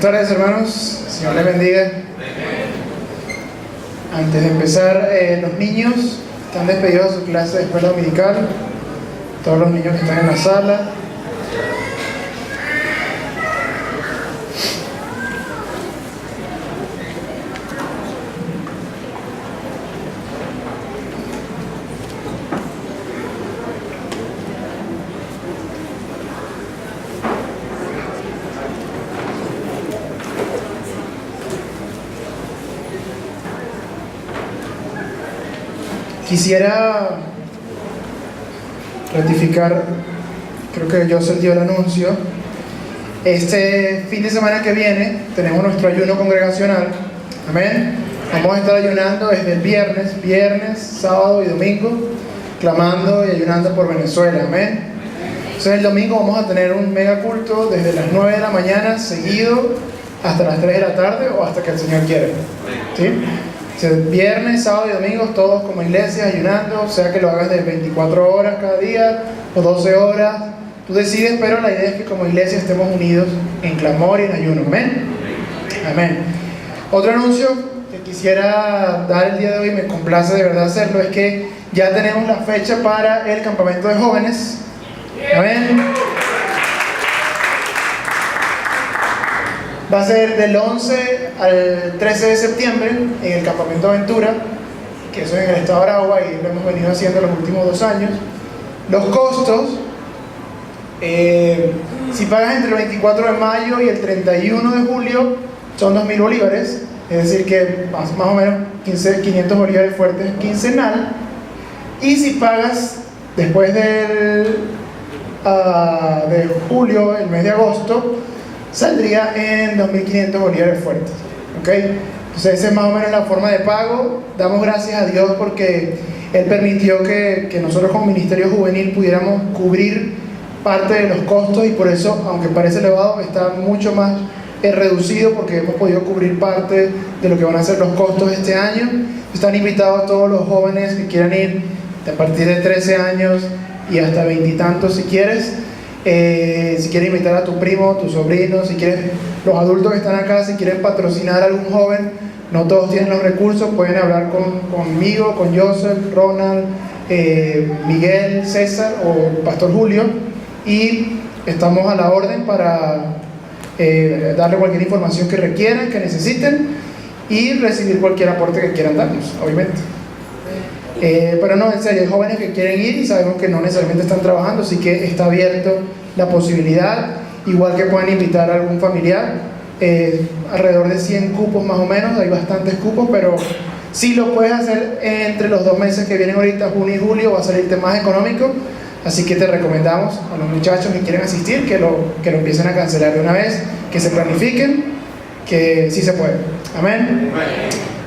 Buenas tardes, hermanos. Señor les bendiga. Antes de empezar, los niños están despedidos de su clase de escuela dominical. Todos los niños que están en la sala. Quisiera ratificar, creo que Joseph dio el anuncio. Este fin de semana que viene tenemos nuestro ayuno congregacional. Amén. Vamos a estar ayunando desde el viernes, sábado y domingo, clamando y ayunando por Venezuela. Amén. Entonces el domingo vamos a tener un mega culto desde las 9 de la mañana seguido hasta las 3 de la tarde o hasta que el Señor quiera. ¿Sí? Viernes, sábado y domingo, todos como iglesia ayunando, sea que lo hagas de 24 horas cada día o 12 horas, tú decides, pero la idea es que como iglesia estemos unidos en clamor y en ayuno. Amén. Amén. Otro anuncio que quisiera dar el día de hoy, me complace de verdad hacerlo, es que ya tenemos la fecha para el campamento de jóvenes. Amén. Va a ser del 11 al 13 de septiembre en el campamento Aventura, que eso es en el estado de Aragua y lo hemos venido haciendo los últimos 2 años. Los costos, si pagas entre el 24 de mayo y el 31 de julio, son 2.000 bolívares, es decir que más o menos 500 bolívares fuertes quincenal. Y si pagas después de julio, el mes de agosto, saldría en 2.500 bolívares fuertes. ¿Ok? Entonces esa es más o menos la forma de pago. Damos gracias a Dios porque Él permitió que nosotros como Ministerio Juvenil pudiéramos cubrir parte de los costos, y por eso, aunque parece elevado, está mucho más reducido porque hemos podido cubrir parte de lo que van a ser los costos este año. Están invitados todos los jóvenes que quieran ir a partir de 13 años y hasta 20 y tantos si quieres. Si quieres invitar a tu primo, tu sobrino, si quieres, los adultos que están acá, si quieren patrocinar a algún joven, no todos tienen los recursos, pueden hablar conmigo, con Joseph, Ronald, Miguel, César o Pastor Julio, y estamos a la orden para darle cualquier información que requieran, que necesiten, y recibir cualquier aporte que quieran darnos, obviamente. Pero no, en serio, hay jóvenes que quieren ir y sabemos que no necesariamente están trabajando, así que está abierto la posibilidad, igual que pueden invitar a algún familiar. Alrededor de 100 cupos más o menos, hay bastantes cupos, pero si lo puedes hacer entre los 2 meses que vienen ahorita, junio y julio, va a salirte más económico, así que te recomendamos a los muchachos que quieren asistir que lo empiecen a cancelar de una vez, que se planifiquen, que sí se puede. Amén.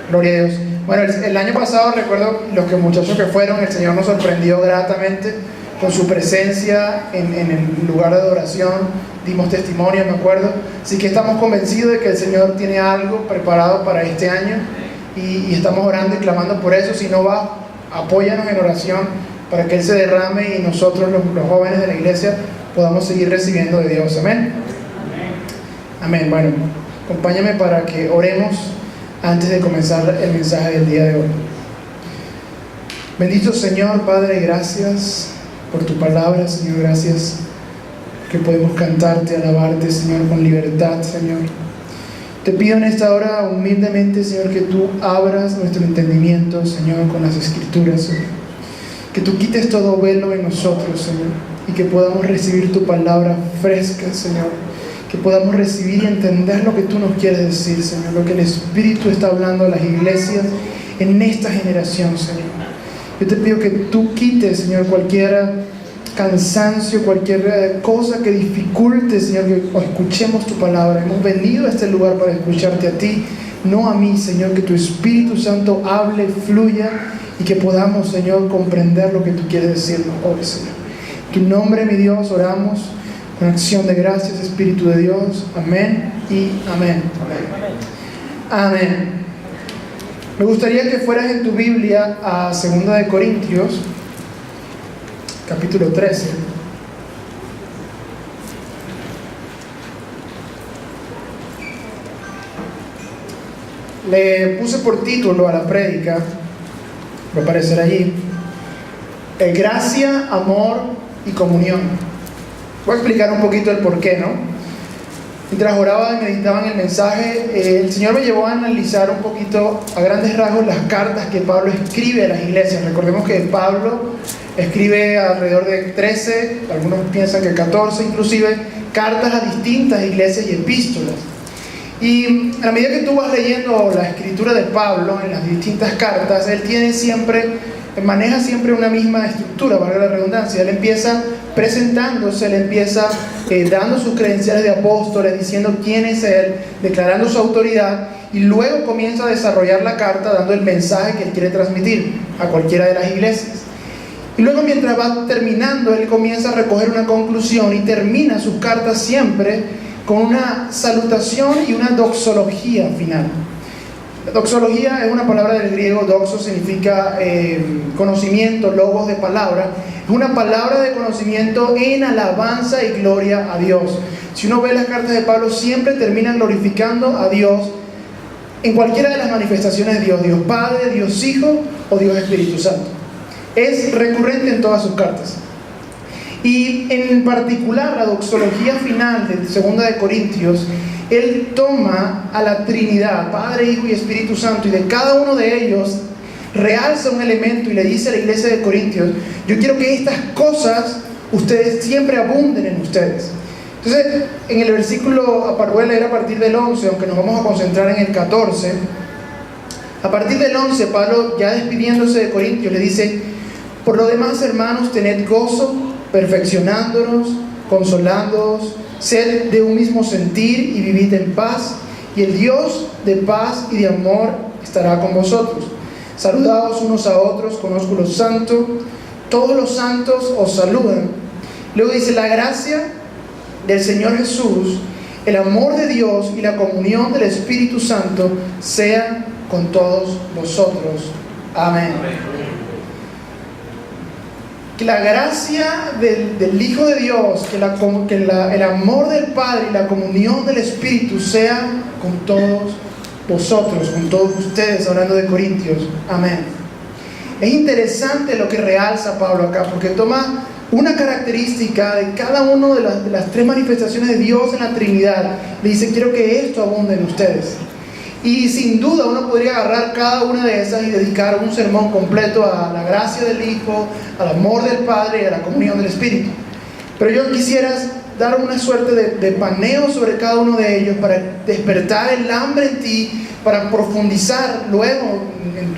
Gloria a Dios. Bueno, el año pasado, recuerdo los muchachos que fueron, el Señor nos sorprendió gratamente con su presencia en el lugar de adoración, dimos testimonio, me acuerdo, así que estamos convencidos de que el Señor tiene algo preparado para este año y estamos orando y clamando por eso. Si no va, apóyanos en oración para que Él se derrame y nosotros los jóvenes de la iglesia podamos seguir recibiendo de Dios. Amén. Amén. Bueno, acompáñame para que oremos antes de comenzar el mensaje del día de hoy. Bendito Señor, Padre, gracias por tu palabra, Señor, gracias que podemos cantarte, alabarte, Señor, con libertad, Señor. Te pido en esta hora humildemente, Señor, que tú abras nuestro entendimiento, Señor, con las Escrituras, Señor. Que tú quites todo velo en nosotros, Señor, y que podamos recibir tu palabra fresca, Señor. Que podamos recibir y entender lo que tú nos quieres decir, Señor, lo que el Espíritu está hablando a las iglesias en esta generación, Señor. Yo te pido que tú quites, Señor, cualquier cansancio, cualquier cosa que dificulte, Señor, que escuchemos tu palabra. Hemos venido a este lugar para escucharte a ti, no a mí, Señor. Que tu Espíritu Santo hable, fluya y que podamos, Señor, comprender lo que tú quieres decirnos hoy, Señor. En tu nombre, mi Dios, oramos con acción de gracias, Espíritu de Dios. Amén y amén. Amén. Me gustaría que fueras en tu Biblia a 2 de Corintios, capítulo 13. Le puse por título a la prédica, va a aparecer allí, gracia, amor y comunión. Voy a explicar un poquito el porqué, ¿no? Mientras oraba y meditaba en el mensaje, el Señor me llevó a analizar un poquito, a grandes rasgos, las cartas que Pablo escribe a las iglesias. Recordemos que Pablo escribe alrededor de 13, algunos piensan que 14 inclusive, cartas a distintas iglesias y epístolas. Y a medida que tú vas leyendo la escritura de Pablo en las distintas cartas, él maneja siempre una misma estructura, valga la redundancia. Él empieza presentándose, él empieza dando sus credenciales de apóstoles, diciendo quién es él, declarando su autoridad, y luego comienza a desarrollar la carta dando el mensaje que él quiere transmitir a cualquiera de las iglesias. Y luego, mientras va terminando, él comienza a recoger una conclusión y termina sus cartas siempre con una salutación y una doxología final. Doxología es una palabra del griego. Doxo significa conocimiento, logos de palabra. Es una palabra de conocimiento en alabanza y gloria a Dios. Si uno ve las cartas de Pablo, siempre terminan glorificando a Dios en cualquiera de las manifestaciones de Dios: Dios Padre, Dios Hijo o Dios Espíritu Santo. Es recurrente en todas sus cartas. Y en particular la doxología final de 2 de Corintios, él toma a la Trinidad, Padre, Hijo y Espíritu Santo, y de cada uno de ellos realza un elemento y le dice a la iglesia de Corintios: yo quiero que estas cosas ustedes siempre abunden en ustedes. Entonces, en el versículo, voy a leer a partir del 11, aunque nos vamos a concentrar en el 14. A partir del 11, Pablo, ya despidiéndose de Corintios, le dice: por lo demás, hermanos, tened gozo, perfeccionándonos, consolándoos, sed de un mismo sentir y vivid en paz, y el Dios de paz y de amor estará con vosotros. Saludaos unos a otros con ósculo santo. Todos los santos os saludan. Luego dice: la gracia del Señor Jesús, el amor de Dios y la comunión del Espíritu Santo sea con todos vosotros. Amén. Que la gracia del Hijo de Dios, el amor del Padre y la comunión del Espíritu sea con todos vosotros, con todos ustedes, hablando de Corintios. Amén. Es interesante lo que realza Pablo acá, porque toma una característica de cada una de las tres manifestaciones de Dios en la Trinidad. Le dice: quiero que esto abunde en ustedes. Y sin duda uno podría agarrar cada una de esas y dedicar un sermón completo a la gracia del Hijo, al amor del Padre y a la comunión del Espíritu. Pero yo quisiera dar una suerte de paneo sobre cada uno de ellos para despertar el hambre en ti, para profundizar luego en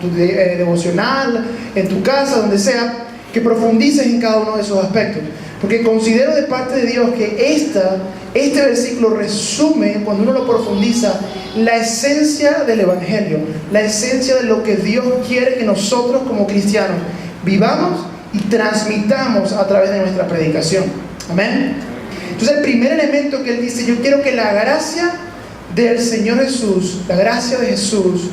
tu devocional, en tu casa, donde sea, que profundices en cada uno de esos aspectos. Porque considero de parte de Dios que este versículo resume, cuando uno lo profundiza, la esencia del Evangelio, la esencia de lo que Dios quiere que nosotros como cristianos vivamos y transmitamos a través de nuestra predicación. Amén. Entonces, el primer elemento que él dice: yo quiero que la gracia del Señor Jesús, la gracia de Jesús,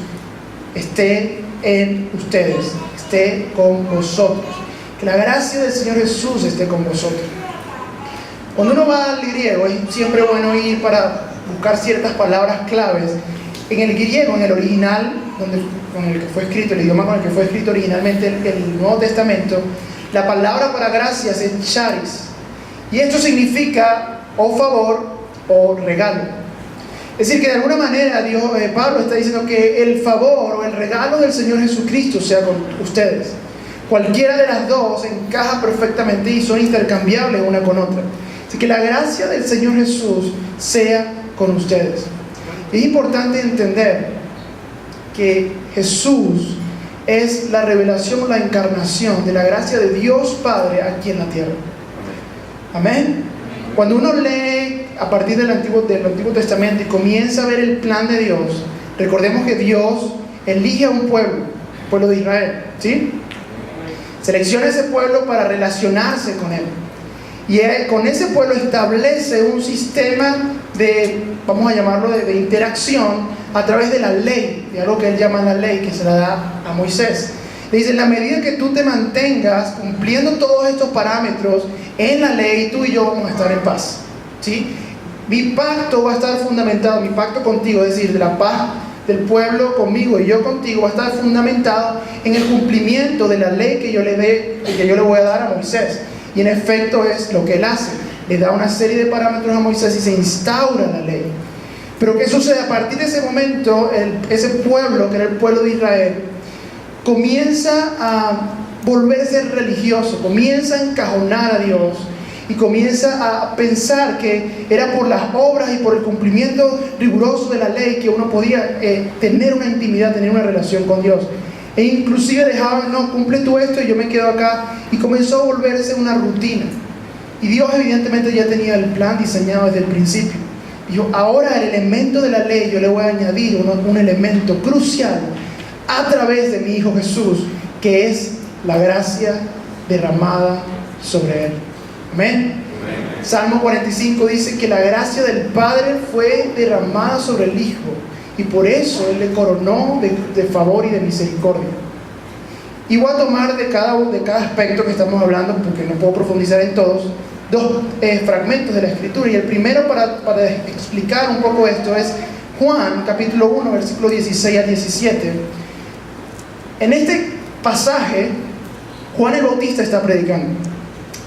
esté en ustedes, esté con vosotros. Que la gracia del Señor Jesús esté con vosotros. Cuando uno va al griego, es siempre bueno ir para buscar ciertas palabras claves. En el griego, en el original, con el que fue escrito, el idioma con el que fue escrito originalmente el Nuevo Testamento, la palabra para gracias es charis. Y esto significa o favor o regalo. Es decir, que de alguna manera Pablo está diciendo que el favor o el regalo del Señor Jesucristo sea con ustedes. Cualquiera de las dos encaja perfectamente y son intercambiables una con otra. Así que la gracia del Señor Jesús sea con ustedes. Es importante entender que Jesús es la revelación, la encarnación de la gracia de Dios Padre aquí en la tierra. Amén. Cuando uno lee a partir del Antiguo Testamento y comienza a ver el plan de Dios, recordemos que Dios elige a un pueblo, el pueblo de Israel, ¿sí? Selecciona ese pueblo para relacionarse con él. Y con ese pueblo establece un sistema de, vamos a llamarlo, de interacción a través de la ley, de algo que él llama la ley, que se la da a Moisés. Le dice: en la medida que tú te mantengas cumpliendo todos estos parámetros en la ley, tú y yo vamos a estar en paz, ¿sí? Mi pacto va a estar fundamentado, mi pacto contigo, es decir, de la paz del pueblo conmigo y yo contigo va a estar fundamentado en el cumplimiento de la ley que yo le voy a dar a Moisés. Y en efecto es lo que él hace. Le da una serie de parámetros a Moisés y se instaura la ley. Pero ¿qué sucede? A partir de ese momento, ese pueblo, que era el pueblo de Israel, comienza a volverse religioso, comienza a encajonar a Dios y comienza a pensar que era por las obras y por el cumplimiento riguroso de la ley que uno podía tener una intimidad, tener una relación con Dios. E inclusive dejaban, no, cumple tú esto y yo me quedo acá, y comenzó a volverse una rutina. Y Dios evidentemente ya tenía el plan diseñado desde el principio. Dijo, ahora el elemento de la ley yo le voy a añadir un elemento crucial a través de mi Hijo Jesús, que es la gracia derramada sobre Él. Amén. Salmo 45 dice que la gracia del Padre fue derramada sobre el Hijo, y por eso Él le coronó de favor y de misericordia. Y voy a tomar de cada aspecto que estamos hablando, porque no puedo profundizar en todos, dos fragmentos de la Escritura. Y el primero para explicar un poco esto es Juan capítulo 1 versículo 16 al 17. En este pasaje Juan el Bautista está predicando.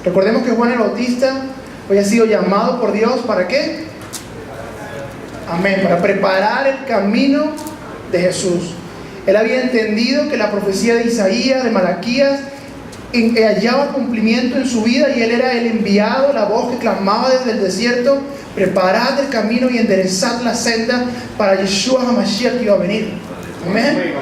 Recordemos que Juan el Bautista había sido llamado por Dios ¿para qué? Amén, para preparar el camino de Jesús. Él había entendido que la profecía de Isaías, de Malaquías, hallaba cumplimiento en su vida, y él era el enviado, la voz que clamaba desde el desierto: preparad el camino y enderezad la senda para Yeshua HaMashiach que iba a venir. Amén.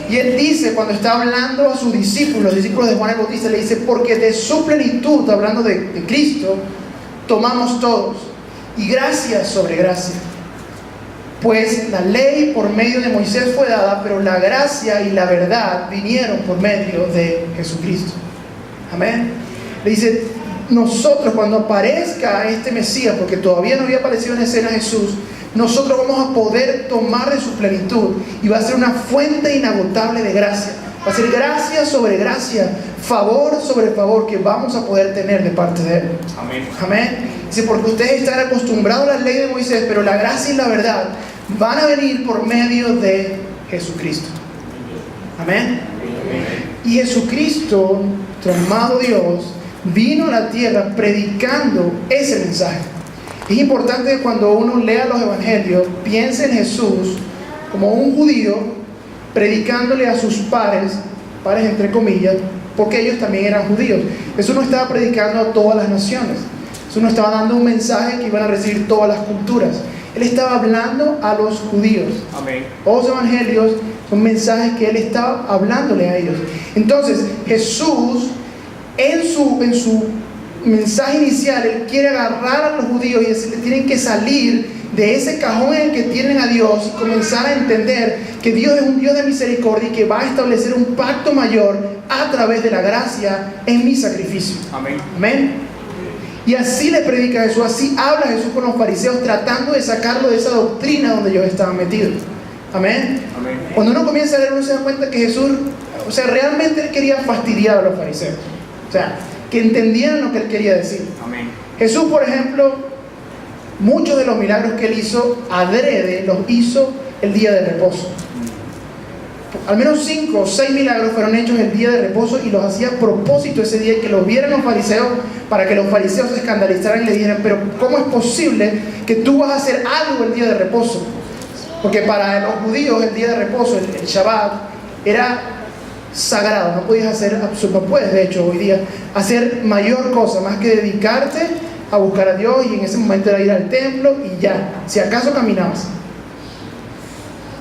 Y él dice, cuando está hablando a sus discípulos, los discípulos de Juan el Bautista, le dice: porque de su plenitud, hablando de Cristo, tomamos todos, y gracia sobre gracia. Pues la ley por medio de Moisés fue dada, pero la gracia y la verdad vinieron por medio de Jesucristo. Amén. Le dice, nosotros cuando aparezca este Mesías, porque todavía no había aparecido en escena Jesús, nosotros vamos a poder tomar de su plenitud, y va a ser una fuente inagotable de gracia. Va a ser gracia sobre gracia, favor sobre favor, que vamos a poder tener de parte de Él. Amén. Amén. Dice, porque ustedes están acostumbrados a la ley de Moisés, pero la gracia y la verdad van a venir por medio de Jesucristo. Amén. Y Jesucristo, nuestro amado Dios, vino a la tierra predicando ese mensaje. Es importante que cuando uno lea los evangelios, piense en Jesús como un judío predicándole a sus pares entre comillas, porque ellos también eran judíos. Jesús no estaba predicando a todas las naciones. Jesús no estaba dando un mensaje que iban a recibir todas las culturas. Él estaba hablando a los judíos. Amén. Los evangelios son mensajes que Él estaba hablándole a ellos. Entonces, Jesús, en su mensaje inicial, Él quiere agarrar a los judíos y decirles: tienen que salir de ese cajón en el que tienen a Dios y comenzar a entender que Dios es un Dios de misericordia y que va a establecer un pacto mayor a través de la gracia en mi sacrificio. Amén. Amén. Y así le predica Jesús, así habla Jesús con los fariseos, tratando de sacarlo de esa doctrina donde ellos estaban metidos. Amén. Amén. Cuando uno comienza a leer, uno se da cuenta que Jesús, realmente Él quería fastidiar a los fariseos. Que entendieran lo que Él quería decir. Amén. Jesús, por ejemplo, muchos de los milagros que Él hizo, adrede, los hizo el día de reposo. Al menos 5 o 6 milagros fueron hechos el día de reposo, y los hacía a propósito ese día, y que los vieran los fariseos, para que los fariseos se escandalizaran y le dijeran: pero ¿cómo es posible que tú vas a hacer algo el día de reposo? Porque para los judíos el día de reposo, el Shabbat, era sagrado. No podías hacer, no puedes de hecho hoy día hacer mayor cosa más que dedicarte a buscar a Dios, y en ese momento era ir al templo y ya, si acaso caminabas.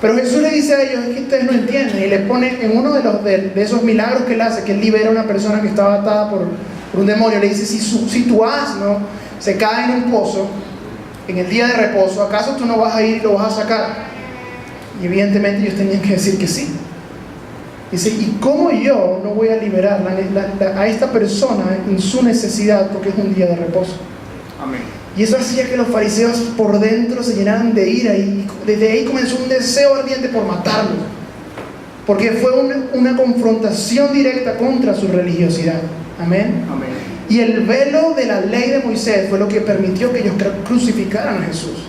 Pero Jesús le dice a ellos: es que ustedes no entienden, y les pone en uno de esos milagros que Él hace, que Él libera a una persona que estaba atada por un demonio. Le dice: si tu asno se cae en un pozo en el día de reposo, ¿acaso tú no vas a ir y lo vas a sacar? Y evidentemente ellos tenían que decir que sí. Dice: ¿y cómo yo no voy a liberar a esta persona en su necesidad, porque es un día de reposo? Amén. Y eso hacía que los fariseos por dentro se llenaran de ira, y desde ahí comenzó un deseo ardiente por matarlo, porque fue una confrontación directa contra su religiosidad. Amén. Amén. Y el velo de la ley de Moisés fue lo que permitió que ellos crucificaran a Jesús.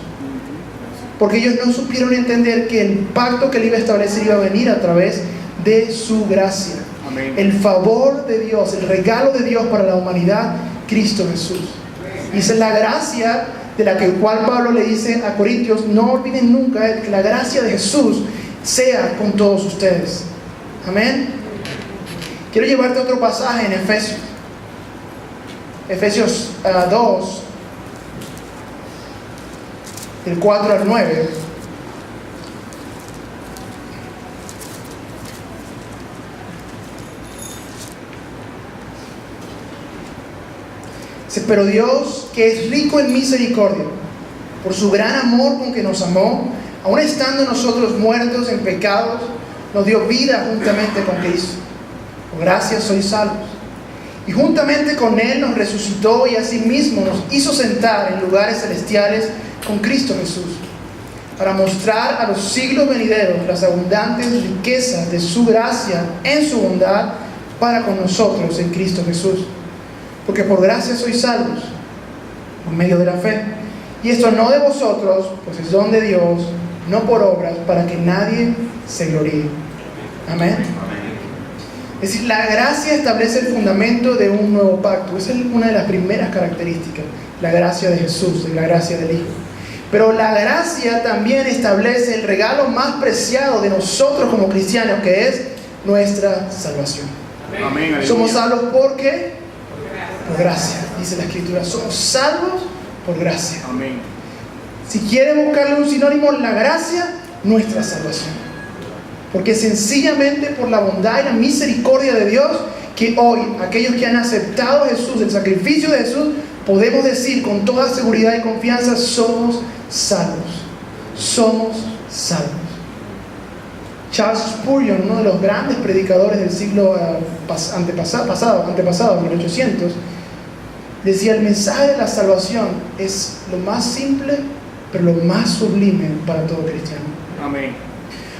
porque ellos no supieron entender que el pacto que Él iba a establecer iba a venir a través de su gracia. Amén. El favor de Dios, el regalo de Dios para la humanidad, Cristo Jesús. Y esa es la gracia de la cual Pablo le dice a Corintios: no olviden nunca que la gracia de Jesús sea con todos ustedes. Amén. Quiero llevarte a otro pasaje en Efesios. Efesios 2, del 4 al 9. Dice: pero Dios, que es rico en misericordia, por su gran amor con que nos amó, aun estando nosotros muertos en pecados, nos dio vida juntamente con Cristo. Por gracia sois salvos. Y juntamente con Él nos resucitó y asimismo nos hizo sentar en lugares celestiales con Cristo Jesús, para mostrar a los siglos venideros las abundantes riquezas de su gracia en su bondad para con nosotros en Cristo Jesús. Porque por gracia sois salvos, por medio de la fe. Y esto no de vosotros, pues es don de Dios, no por obras, para que nadie se gloríe. Amén. Es decir, la gracia establece el fundamento de un nuevo pacto. Esa es una de las primeras características, la gracia de Jesús, la gracia del Hijo. Pero la gracia también establece el regalo más preciado de nosotros como cristianos, que es nuestra salvación. Amén. Somos salvos ¿por qué? Por gracia, dice la Escritura. Somos salvos por gracia. Amén. Si quieren buscarle un sinónimo, la gracia, nuestra salvación. Porque sencillamente por la bondad y la misericordia de Dios, que hoy aquellos que han aceptado a Jesús, el sacrificio de Jesús, podemos decir con toda seguridad y confianza: somos salvos. Somos salvos. Charles Spurgeon, uno de los grandes predicadores del siglo antepasado, 1800, decía: el mensaje de la salvación es lo más simple, pero lo más sublime para todo cristiano. Amén.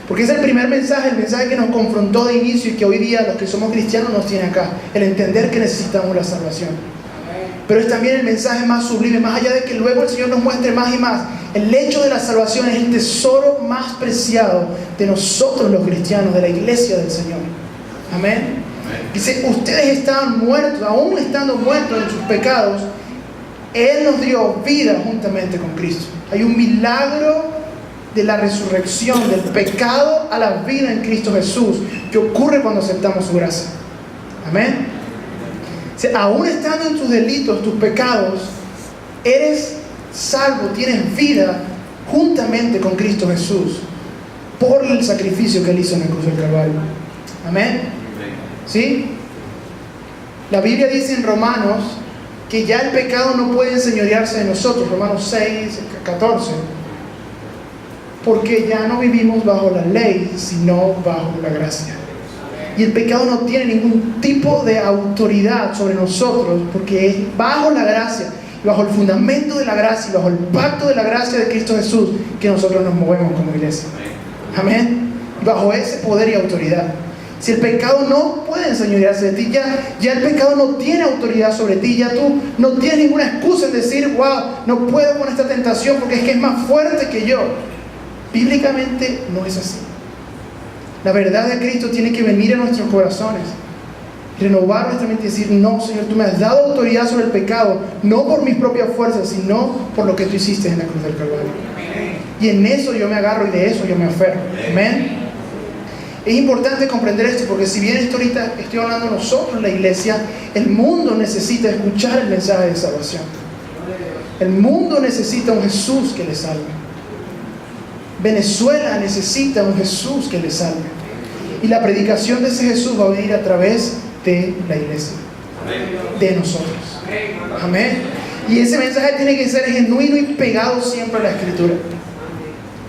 Porque es el primer mensaje, el mensaje que nos confrontó de inicio y que hoy día los que somos cristianos nos tiene acá, el entender que necesitamos la salvación. Pero es también el mensaje más sublime, más allá de que luego el Señor nos muestre más y más. El hecho de la salvación es el tesoro más preciado de nosotros los cristianos, de la iglesia del Señor. Amén. Dice: ustedes estaban muertos, aún estando muertos en sus pecados, Él nos dio vida juntamente con Cristo. Hay un milagro de la resurrección, del pecado a la vida en Cristo Jesús, que ocurre cuando aceptamos su gracia. Amén. O sea, aún estando en tus delitos, tus pecados, eres salvo, tienes vida juntamente con Cristo Jesús, por el sacrificio que Él hizo en la cruz del Calvario. Amén. ¿Sí? La Biblia dice en Romanos que ya el pecado no puede enseñorearse de nosotros. Romanos 6, 14. Porque ya no vivimos bajo la ley, sino bajo la gracia. Y el pecado no tiene ningún tipo de autoridad sobre nosotros, porque es bajo la gracia, bajo el fundamento de la gracia y bajo el pacto de la gracia de Cristo Jesús que nosotros nos movemos como iglesia. Amén. Bajo ese poder y autoridad. Si el pecado no puede enseñorearse de ti, ya el pecado no tiene autoridad sobre ti, ya tú no tienes ninguna excusa en decir: wow, no puedo con esta tentación porque es que es más fuerte que yo. Bíblicamente no es así. La verdad de Cristo tiene que venir a nuestros corazones, renovar nuestra mente y decir: no, Señor, tú me has dado autoridad sobre el pecado, no por mis propias fuerzas, sino por lo que tú hiciste en la cruz del Calvario. Y en eso yo me agarro y de eso yo me aferro. Amén. Es importante comprender esto, porque si bien esto ahorita estoy hablando nosotros, la iglesia, el mundo necesita escuchar el mensaje de salvación. El mundo necesita un Jesús que le salve. Venezuela necesita un Jesús que le salve. Y la predicación de ese Jesús va a venir a través de la iglesia, de nosotros. Amén. Y ese mensaje tiene que ser genuino y pegado siempre a la Escritura.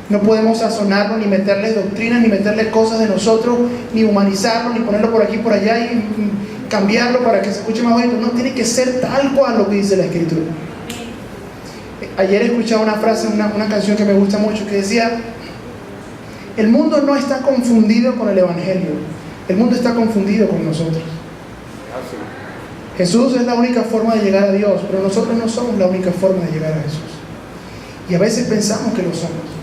No podemos sazonarlo, ni meterle doctrinas, ni meterle cosas de nosotros, ni humanizarlo, ni ponerlo por aquí, por allá y cambiarlo para que se escuche más bonito. No, tiene que ser tal cual lo que dice la Escritura. Ayer escuchaba una frase, una canción que me gusta mucho, que decía: el mundo no está confundido con el Evangelio, el mundo está confundido con nosotros. Jesús es la única forma de llegar a Dios, pero nosotros no somos la única forma de llegar a Jesús. Y a veces pensamos que lo somos.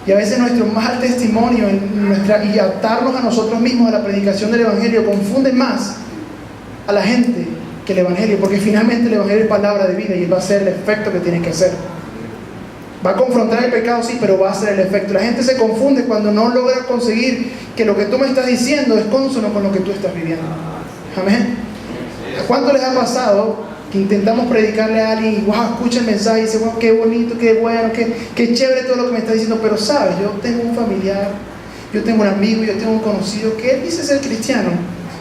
Y a veces nuestro mal testimonio y atarnos a nosotros mismos a la predicación del Evangelio confunde más a la gente que el Evangelio, porque finalmente el Evangelio es palabra de vida y va a hacer el efecto que tiene que hacer. Va a confrontar el pecado, sí, pero va a hacer el efecto. La gente se confunde cuando no logra conseguir que lo que tú me estás diciendo es cónsono con lo que tú estás viviendo. Amén. ¿A cuánto les ha pasado que intentamos predicarle a alguien y wow, escucha el mensaje y dice, wow, qué bonito, qué bueno, qué chévere todo lo que me está diciendo, pero sabes, yo tengo un familiar, yo tengo un amigo, yo tengo un conocido que él dice ser cristiano,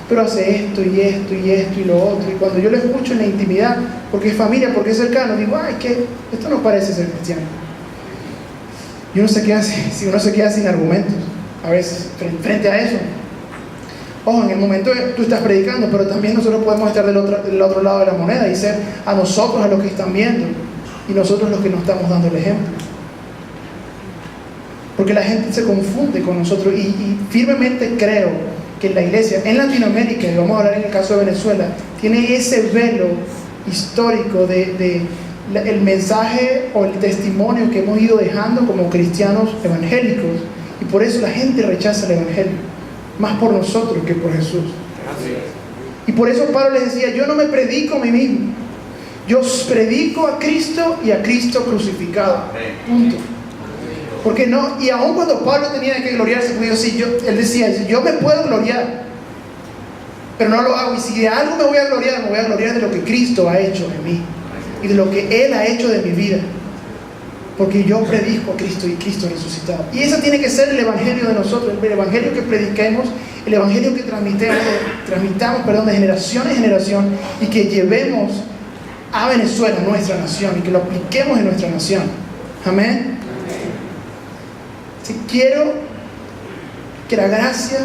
pero hace esto y esto y esto y lo otro, y cuando yo lo escucho en la intimidad, porque es familia, porque es cercano, digo, ay, que esto no parece ser cristiano. Y uno se queda sin argumentos a veces frente a eso. Ojo, en el momento que tú estás predicando, pero también nosotros podemos estar del otro lado de la moneda y ser a nosotros a los que están viendo y nosotros los que nos estamos dando el ejemplo. Porque la gente se confunde con nosotros y firmemente creo que la iglesia en Latinoamérica, y vamos a hablar en el caso de Venezuela, tiene ese velo histórico el mensaje o el testimonio que hemos ido dejando como cristianos evangélicos, y por eso la gente rechaza el evangelio, más por nosotros que por Jesús. Y por eso Pablo les decía, yo no me predico a mí mismo, yo predico a Cristo y a Cristo crucificado, punto. Porque no, y aun cuando Pablo tenía que gloriarse, él decía, yo me puedo gloriar, pero no lo hago, y si de algo me voy a gloriar de lo que Cristo ha hecho en mí y de lo que Él ha hecho de mi vida, porque yo predico a Cristo y Cristo resucitado. Y ese tiene que ser el evangelio de nosotros, el evangelio que prediquemos, el evangelio que transmitamos de generación en generación, y que llevemos a Venezuela, nuestra nación, y que lo apliquemos en nuestra nación. Amén. Si quiero que la gracia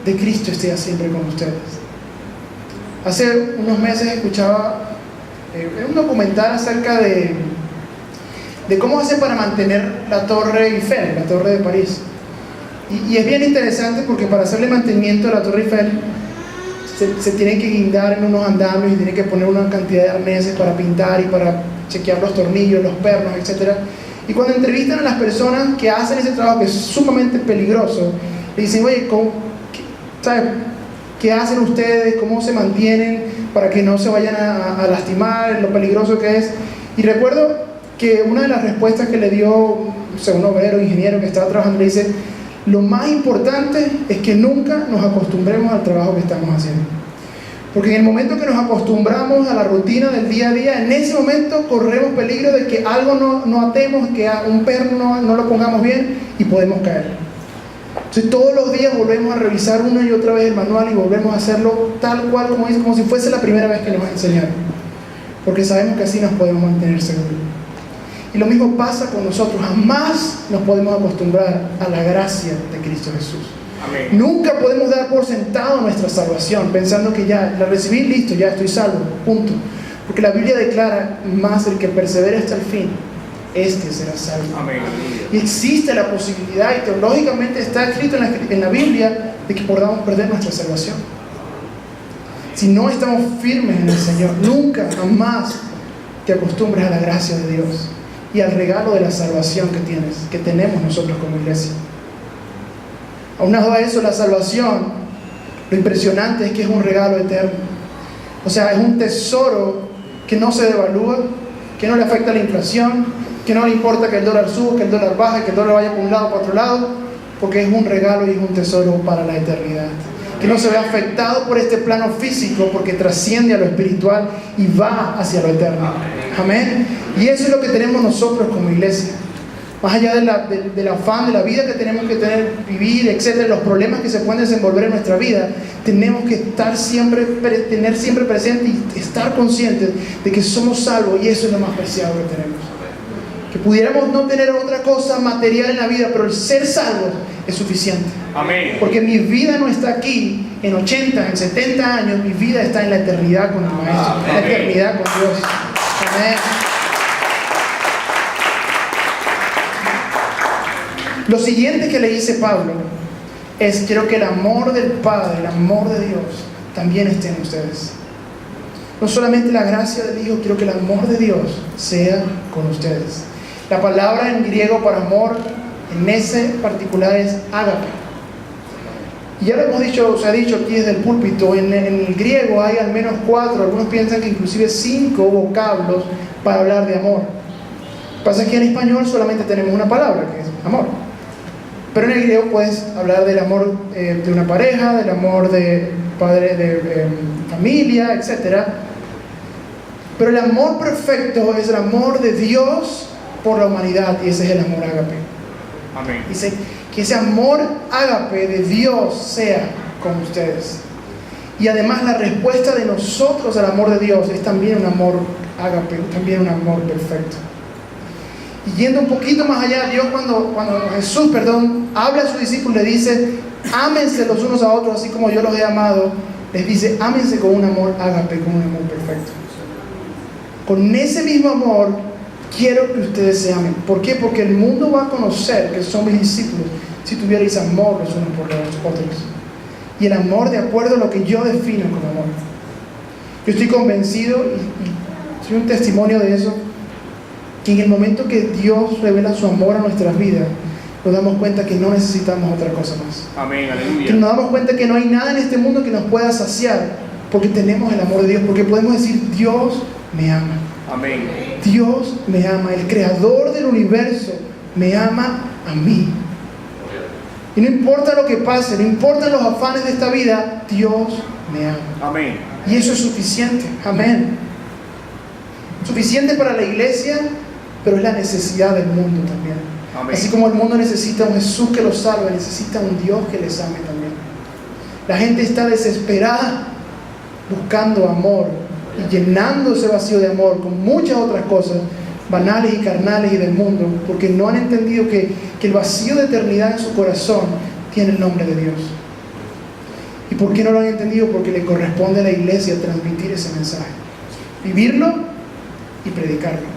de Cristo esté siempre con ustedes. Hace unos meses escuchaba un documental acerca de cómo hacen para mantener la Torre Eiffel, la Torre de París. Y es bien interesante porque para hacerle mantenimiento a la Torre Eiffel se tienen que guindar en unos andamios y tienen que poner una cantidad de arneses para pintar y para chequear los tornillos, los pernos, etc. Y cuando entrevistan a las personas que hacen ese trabajo, que es sumamente peligroso, le dicen, oye, ¿qué hacen ustedes? ¿Cómo se mantienen para que no se vayan a lastimar? Lo peligroso que es. Y recuerdo que una de las respuestas que le dio un obrero, ingeniero que estaba trabajando, le dice, lo más importante es que nunca nos acostumbremos al trabajo que estamos haciendo. Porque en el momento que nos acostumbramos a la rutina del día a día, en ese momento corremos peligro de que algo no atemos, que a un perno no lo pongamos bien y podemos caer. Entonces todos los días volvemos a revisar una y otra vez el manual y volvemos a hacerlo tal cual como si fuese la primera vez que nos enseñaron. Porque sabemos que así nos podemos mantener seguros. Y lo mismo pasa con nosotros. Jamás nos podemos acostumbrar a la gracia de Cristo Jesús. Amén. Nunca podemos dar por sentado nuestra salvación, pensando que ya la recibí, listo, ya estoy salvo, punto. Porque la Biblia declara, más el que persevere hasta el fin, este será salvo. Amén. Y existe la posibilidad, y teológicamente está escrito en la Biblia, de que podamos perder nuestra salvación. Si no estamos firmes en el Señor, nunca, jamás te acostumbres a la gracia de Dios y al regalo de la salvación que tenemos nosotros como iglesia. Aunado a eso, la salvación, lo impresionante es que es un regalo eterno. O sea, es un tesoro que no se devalúa, que no le afecta a la inflación, que no le importa que el dólar suba, que el dólar baje, que el dólar vaya por un lado o para otro lado, porque es un regalo y es un tesoro para la eternidad. Que no se ve afectado por este plano físico, porque trasciende a lo espiritual y va hacia lo eterno. Amén. Y eso es lo que tenemos nosotros como iglesia. Más allá del afán, de la vida que tenemos que vivir, etcétera, los problemas que se pueden desenvolver en nuestra vida, tenemos que tener siempre presente y estar conscientes de que somos salvos, y eso es lo más preciado que tenemos. Que pudiéramos no tener otra cosa material en la vida, pero el ser salvos es suficiente. Amén. Porque mi vida no está aquí en 80, en 70 años, mi vida está en la eternidad con el Maestro, en la eternidad con Dios. Amén. Lo siguiente que le dice Pablo es: quiero que el amor del Padre, el amor de Dios, también esté en ustedes. No solamente la gracia del Hijo, quiero que el amor de Dios sea con ustedes. La palabra en griego para amor En ese particular es ágape. Y ya lo hemos dicho, se ha dicho aquí desde el púlpito, en el griego hay al menos 4, algunos piensan que inclusive 5 vocablos para hablar de amor. Lo que pasa es que en español solamente tenemos una palabra, que es amor. Pero en el griego puedes hablar del amor de una pareja, del amor de padre, de familia, etc. Pero el amor perfecto es el amor de Dios por la humanidad, y ese es el amor ágape. Amén. Dice que ese amor ágape de Dios sea con ustedes. Y además la respuesta de nosotros al amor de Dios es también un amor ágape, también un amor perfecto. Y yendo un poquito más allá, Dios cuando Jesús, habla a sus discípulos, le dice, ámense los unos a otros así como yo los he amado. Les dice, ámense con un amor ágape, con un amor perfecto. Con ese mismo amor quiero que ustedes se amen. ¿Por qué? Porque el mundo va a conocer que son mis discípulos si tuvierais amor los unos por los otros. Y el amor de acuerdo a lo que yo defino como amor. Yo estoy convencido, y soy un testimonio de eso, que en el momento que Dios revela su amor a nuestras vidas, nos damos cuenta que no necesitamos otra cosa más. Amén, aleluya. Que nos damos cuenta que no hay nada en este mundo que nos pueda saciar, porque tenemos el amor de Dios, porque podemos decir, Dios me ama. Amén. Dios me ama, el creador del universo me ama a mí. Y no importa lo que pase, no importan los afanes de esta vida, Dios me ama. Amén. Y eso es suficiente. Amén. Suficiente para la iglesia, pero es la necesidad del mundo también. Amén. Así como el mundo necesita un Jesús que los salve, necesita un Dios que les ame también. La gente está desesperada buscando amor y llenando ese vacío de amor con muchas otras cosas banales y carnales y del mundo, porque no han entendido que el vacío de eternidad en su corazón tiene el nombre de Dios. ¿Y por qué no lo han entendido? Porque le corresponde a la iglesia transmitir ese mensaje, vivirlo y predicarlo,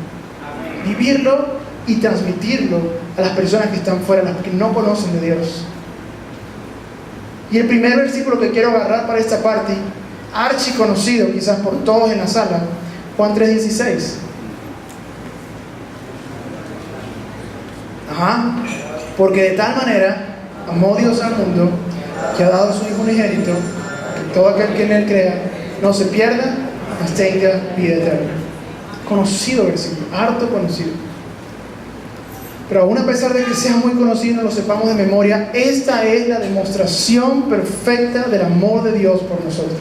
vivirlo y transmitirlo a las personas que están fuera, las que no conocen de Dios. Y el primer versículo que quiero agarrar para esta parte, archiconocido quizás por todos en la sala, Juan 3:16. Porque de tal manera amó Dios al mundo, que ha dado a su Hijo unigénito, que todo aquel que en él crea no se pierda, mas tenga vida eterna. Conocido versículo, harto conocido. Pero aún a pesar de que sea muy conocido y no lo sepamos de memoria, esta es la demostración perfecta del amor de Dios por nosotros.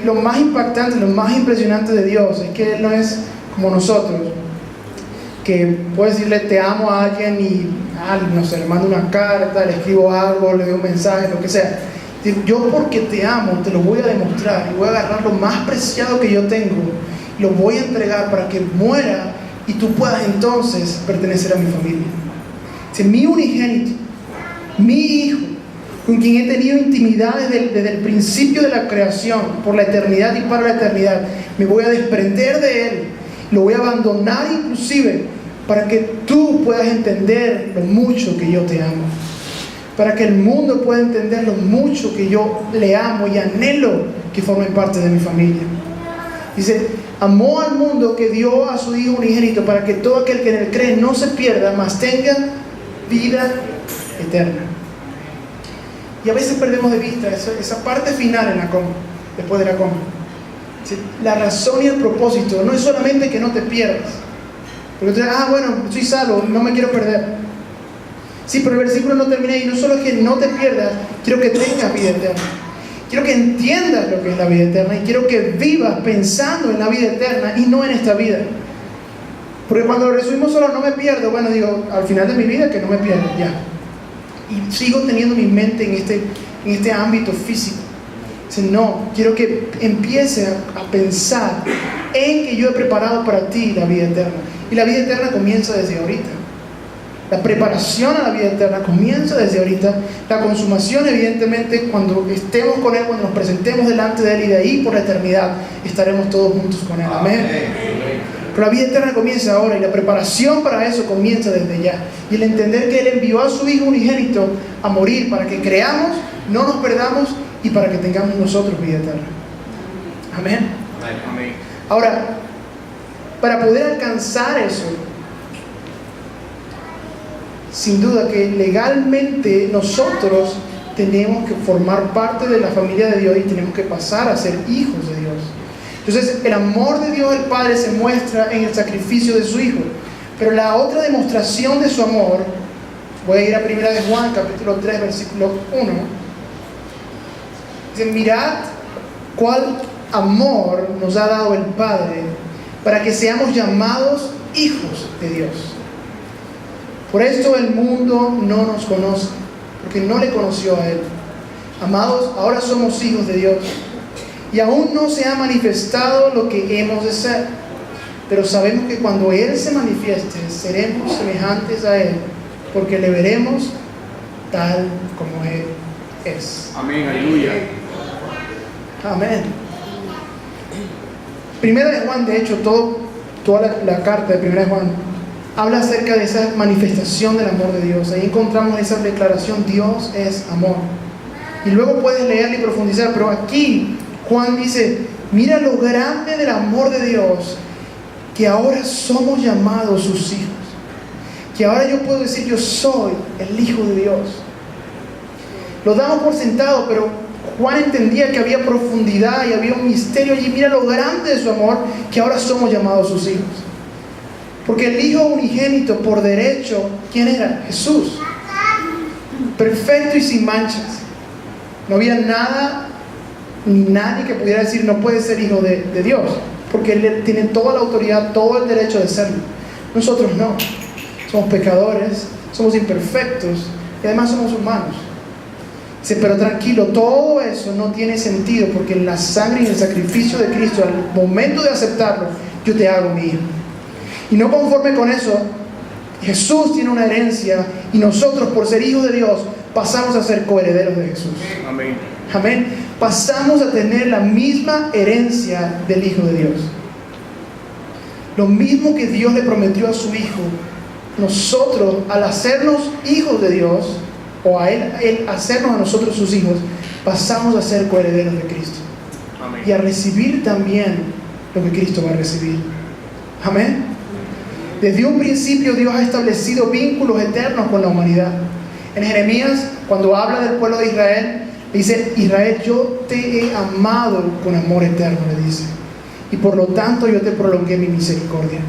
Lo más impactante, lo más impresionante de Dios es que Él no es como nosotros, que puedo decirle te amo a alguien y no sé, le mando una carta, le escribo algo, le doy un mensaje, lo que sea. Yo porque te amo te lo voy a demostrar y voy a agarrar lo más preciado que yo tengo y lo voy a entregar para que muera y tú puedas entonces pertenecer a mi familia. Mi unigénito, mi hijo, con quien he tenido intimidad desde el principio de la creación, por la eternidad y para la eternidad, me voy a desprender de él, lo voy a abandonar inclusive para que tú puedas entender lo mucho que yo te amo, para que el mundo pueda entender lo mucho que yo le amo y anhelo que formen parte de mi familia. Dice, amó al mundo que dio a su Hijo unigénito para que todo aquel que en él cree no se pierda, mas tenga vida eterna. Y a veces perdemos de vista esa parte final en la coma, después de la coma. La razón y el propósito no es solamente que no te pierdas, porque tú dices, bueno, soy salvo, no me quiero perder. Sí, pero el versículo no termina ahí. No solo es que no te pierdas, quiero que tengas vida eterna. Quiero que entiendas lo que es la vida eterna y quiero que vivas pensando en la vida eterna y no en esta vida. Porque cuando lo resumimos solo no me pierdo, digo, al final de mi vida que no me pierdo, ya. Y sigo teniendo mi mente en este ámbito físico. No, quiero que empieces a pensar en que yo he preparado para ti la vida eterna. Y la vida eterna comienza desde ahorita. La preparación a la vida eterna comienza desde ahorita. La consumación, evidentemente, cuando estemos con Él, cuando nos presentemos delante de Él, y de ahí por la eternidad estaremos todos juntos con Él. Amén. Pero la vida eterna comienza ahora y la preparación para eso comienza desde ya. Y el entender que Él envió a su Hijo unigénito a morir para que creamos, no nos perdamos y para que tengamos nosotros vida eterna. Amén. Amén. sin duda que legalmente nosotros tenemos que formar parte de la familia de Dios y tenemos que pasar a ser hijos de Dios. Entonces, el amor de Dios el Padre se muestra en el sacrificio de su Hijo. Pero la otra demostración de su amor, voy a ir a 1 de Juan, capítulo 3, versículo 1. Dice, mirad cuál amor nos ha dado el Padre para que seamos llamados hijos de Dios. Por esto el mundo no nos conoce, porque no le conoció a Él. Amados, ahora somos hijos de Dios. Y aún no se ha manifestado lo que hemos de ser. Pero sabemos que cuando Él se manifieste, seremos semejantes a Él, porque le veremos tal como Él es. Amén, aleluya. Amén. Primera de Juan, de hecho, toda la carta de Primera de Juan habla acerca de esa manifestación del amor de Dios. Ahí encontramos esa declaración, Dios es amor. Y luego puedes leerla y profundizar, pero aquí Juan dice, mira lo grande del amor de Dios, que ahora somos llamados sus hijos. Que ahora yo puedo decir, yo soy el Hijo de Dios. Lo damos por sentado, pero Juan entendía que había profundidad y había un misterio allí. Mira lo grande de su amor, que ahora somos llamados sus hijos. Porque el Hijo unigénito por derecho, ¿quién era? Jesús. Perfecto y sin manchas. No había nada ni nadie que pudiera decir no puede ser hijo de Dios, porque Él tiene toda la autoridad, todo el derecho de serlo. Nosotros no. Somos pecadores, somos imperfectos y además somos humanos. Dice, pero tranquilo, todo eso no tiene sentido, porque en la sangre y en el sacrificio de Cristo, al momento de aceptarlo, yo te hago mi hijo. Y no conforme con eso, Jesús tiene una herencia y nosotros, por ser hijos de Dios, pasamos a ser coherederos de Jesús. Amén. Amén. Pasamos a tener la misma herencia del Hijo de Dios. Lo mismo que Dios le prometió a su Hijo, nosotros, al hacernos hijos de Dios, o a Él hacernos a nosotros sus hijos, pasamos a ser coherederos de Cristo. Amén. Y a recibir también lo que Cristo va a recibir. Amén. Desde un principio Dios ha establecido vínculos eternos con la humanidad. En Jeremías, cuando habla del pueblo de Israel, dice, Israel, yo te he amado con amor eterno, le dice. Y por lo tanto yo te prolongué mi misericordia.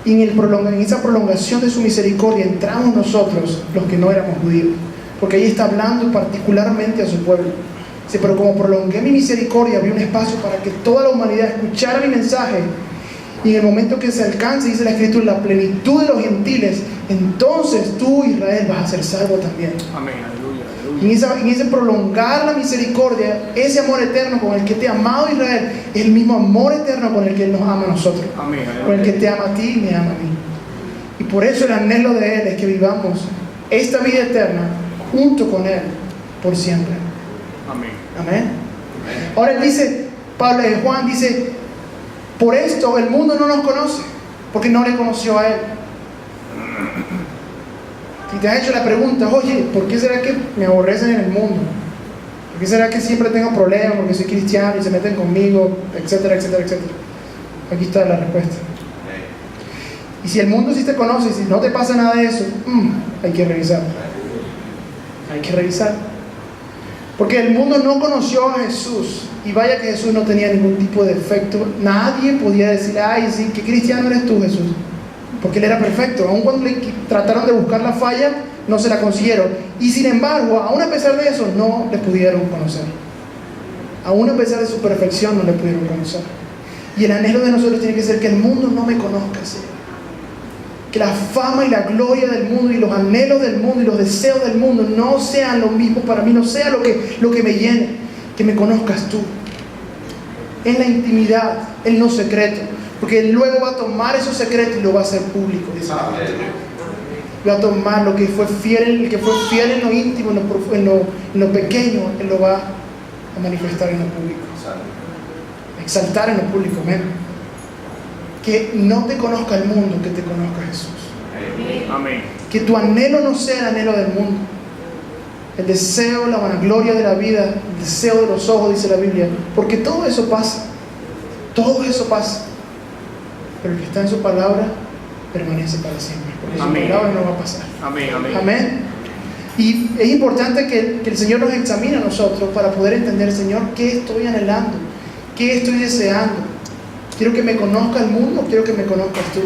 Y en esa prolongación de su misericordia entramos nosotros, los que no éramos judíos. Porque ahí está hablando particularmente a su pueblo. Dice, pero como prolongué mi misericordia, había un espacio para que toda la humanidad escuchara mi mensaje. Y en el momento que se alcance, dice la Escritura, la plenitud de los gentiles, entonces tú, Israel, vas a ser salvo también. Amén, aleluya, Y en ese prolongar la misericordia, ese amor eterno con el que te ha amado Israel, es el mismo amor eterno con el que Él nos ama a nosotros. Amén, Con el que te ama a ti y me ama a mí. Y por eso el anhelo de Él es que vivamos esta vida eterna junto con Él por siempre. Amén. Amén. Ahora Él dice, Juan dice, por esto el mundo no nos conoce, porque no le conoció a Él. Si te has hecho la pregunta, oye, ¿por qué será que me aborrecen en el mundo? ¿Por qué será que siempre tengo problemas porque soy cristiano y se meten conmigo, etcétera, etcétera, etcétera? Aquí está la respuesta. Y si el mundo sí te conoce, si no te pasa nada de eso, hay que revisar. Hay que revisar. Porque el mundo no conoció a Jesús. Y vaya que Jesús no tenía ningún tipo de defecto. Nadie podía decir, ay, sí, ¿qué cristiano eres tú, Jesús? Porque Él era perfecto. Aun cuando le trataron de buscar la falla, no se la consiguieron. Y sin embargo, aún a pesar de eso, no le pudieron conocer. Aún a pesar de su perfección, no le pudieron conocer. Y el anhelo de nosotros tiene que ser que el mundo no me conozca, Señor. Que la fama y la gloria del mundo y los anhelos del mundo y los deseos del mundo no sean lo mismo para mí, no sea lo que me llene. Que me conozcas tú en la intimidad, en lo secreto, porque Él luego va a tomar esos secretos y lo va a hacer público. Va a tomar lo que fue fiel, el que fue fiel en lo íntimo, en lo pequeño, Él lo va a manifestar en lo público, exaltar en lo público. Amén. Que no te conozca el mundo, que te conozca Jesús. Amén. Que tu anhelo no sea el anhelo del mundo. El deseo, la vanagloria de la vida, el deseo de los ojos, dice la Biblia. Porque todo eso pasa. Todo eso pasa. Pero el que está en su palabra permanece para siempre, porque su Amén. palabra no va a pasar. Amén. Amén. Amén. Y es importante que el Señor nos examine a nosotros para poder entender, Señor, qué estoy anhelando, qué estoy deseando. Quiero que me conozca el mundo, quiero que me conozcas tú.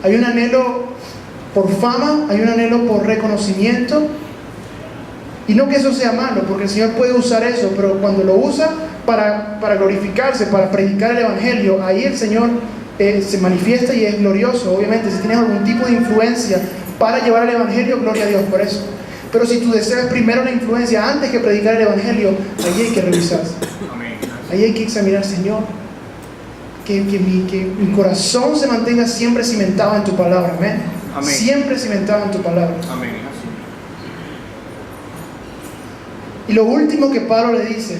Hay un anhelo por fama, hay un anhelo por reconocimiento. Y no que eso sea malo, porque el Señor puede usar eso, pero cuando lo usa para glorificarse, para predicar el Evangelio, ahí el Señor se manifiesta y es glorioso. Obviamente, si tienes algún tipo de influencia para llevar el Evangelio, gloria a Dios por eso. Pero si tu deseo es primero la influencia antes que predicar el Evangelio, ahí hay que revisarse. Ahí hay que examinar, Señor, que mi corazón se mantenga siempre cimentado en tu palabra. Amén. Amén. Siempre cimentado en tu palabra. Amén. Y lo último que Pablo le dice,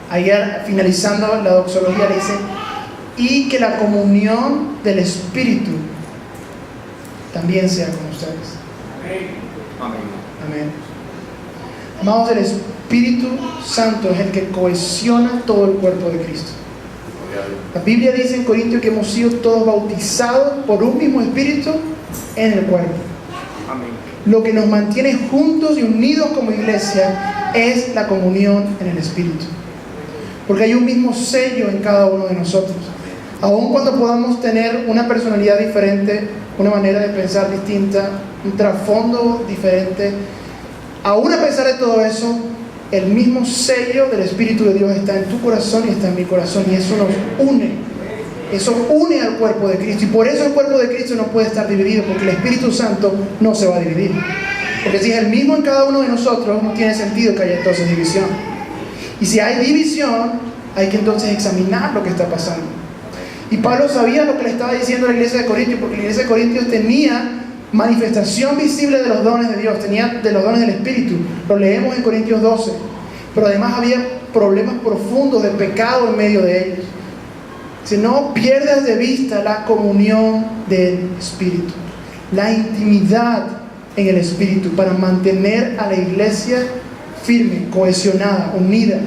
ayer finalizando la doxología, le dice, y que la comunión del Espíritu también sea con ustedes. Amén. Amén. Amados, el Espíritu Santo es el que cohesiona todo el cuerpo de Cristo. La Biblia dice en Corintios que hemos sido todos bautizados por un mismo Espíritu en el cuerpo. Amén. Lo que nos mantiene juntos y unidos como iglesia es la comunión en el Espíritu. Porque hay un mismo sello en cada uno de nosotros. Aun cuando podamos tener una personalidad diferente, una manera de pensar distinta, un trasfondo diferente, aún a pesar de todo eso, el mismo sello del Espíritu de Dios está en tu corazón y está en mi corazón, y eso nos une. Eso une al cuerpo de Cristo, y por eso el cuerpo de Cristo no puede estar dividido, porque el Espíritu Santo no se va a dividir. Porque si es el mismo en cada uno de nosotros, no tiene sentido que haya entonces división. Y si hay división, hay que entonces examinar lo que está pasando. Y Pablo sabía lo que le estaba diciendo a la iglesia de Corintios, porque la iglesia de Corintios tenía manifestación visible de los dones de Dios, tenía de los dones del Espíritu. Lo leemos en Corintios 12. Pero además había problemas profundos de pecado en medio de ellos. Si no pierdas de vista la comunión del Espíritu, la intimidad en el Espíritu, para mantener a la iglesia firme, cohesionada, unida.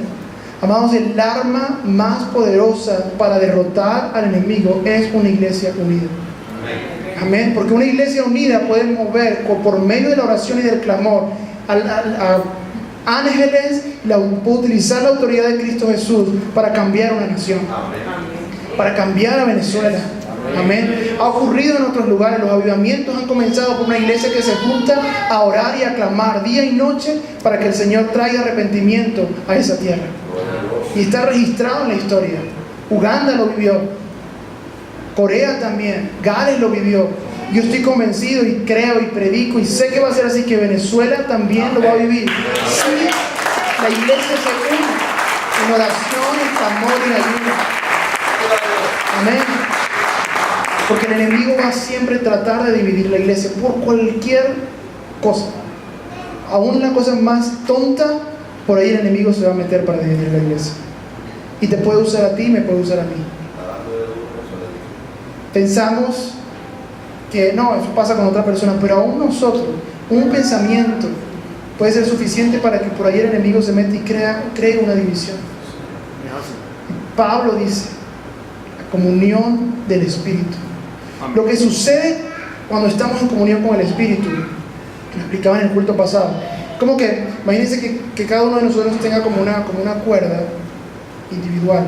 Amados, el arma más poderosa para derrotar al enemigo es una iglesia unida. Amén. Porque una iglesia unida puede mover por medio de la oración y del clamor a ángeles, puede utilizar la autoridad de Cristo Jesús para cambiar una nación. Para cambiar a Venezuela. Amén. Ha ocurrido en otros lugares. Los avivamientos han comenzado por una iglesia que se junta a orar y a clamar día y noche para que el Señor traiga arrepentimiento a esa tierra. Y está registrado en la historia. Uganda lo vivió, Corea también, Gales lo vivió. Yo estoy convencido y creo y predico y sé que va a ser así, que Venezuela también lo va a vivir. Sí, la iglesia se une en oración, en clamor y en ayuno. Amén. Porque el enemigo va a siempre tratar de dividir la iglesia por cualquier cosa. Aún la cosa más tonta, por ahí el enemigo se va a meter para dividir la iglesia. Y te puede usar a ti, me puede usar a mí. Pensamos que no, eso pasa con otra persona, pero aún nosotros, un pensamiento puede ser suficiente para que por ahí el enemigo se meta y cree una división. Pablo dice, la comunión del Espíritu. Amén. Lo que sucede cuando estamos en comunión con el Espíritu, que lo explicaba en el culto pasado, como que, imagínense que cada uno de nosotros tenga como una cuerda individual.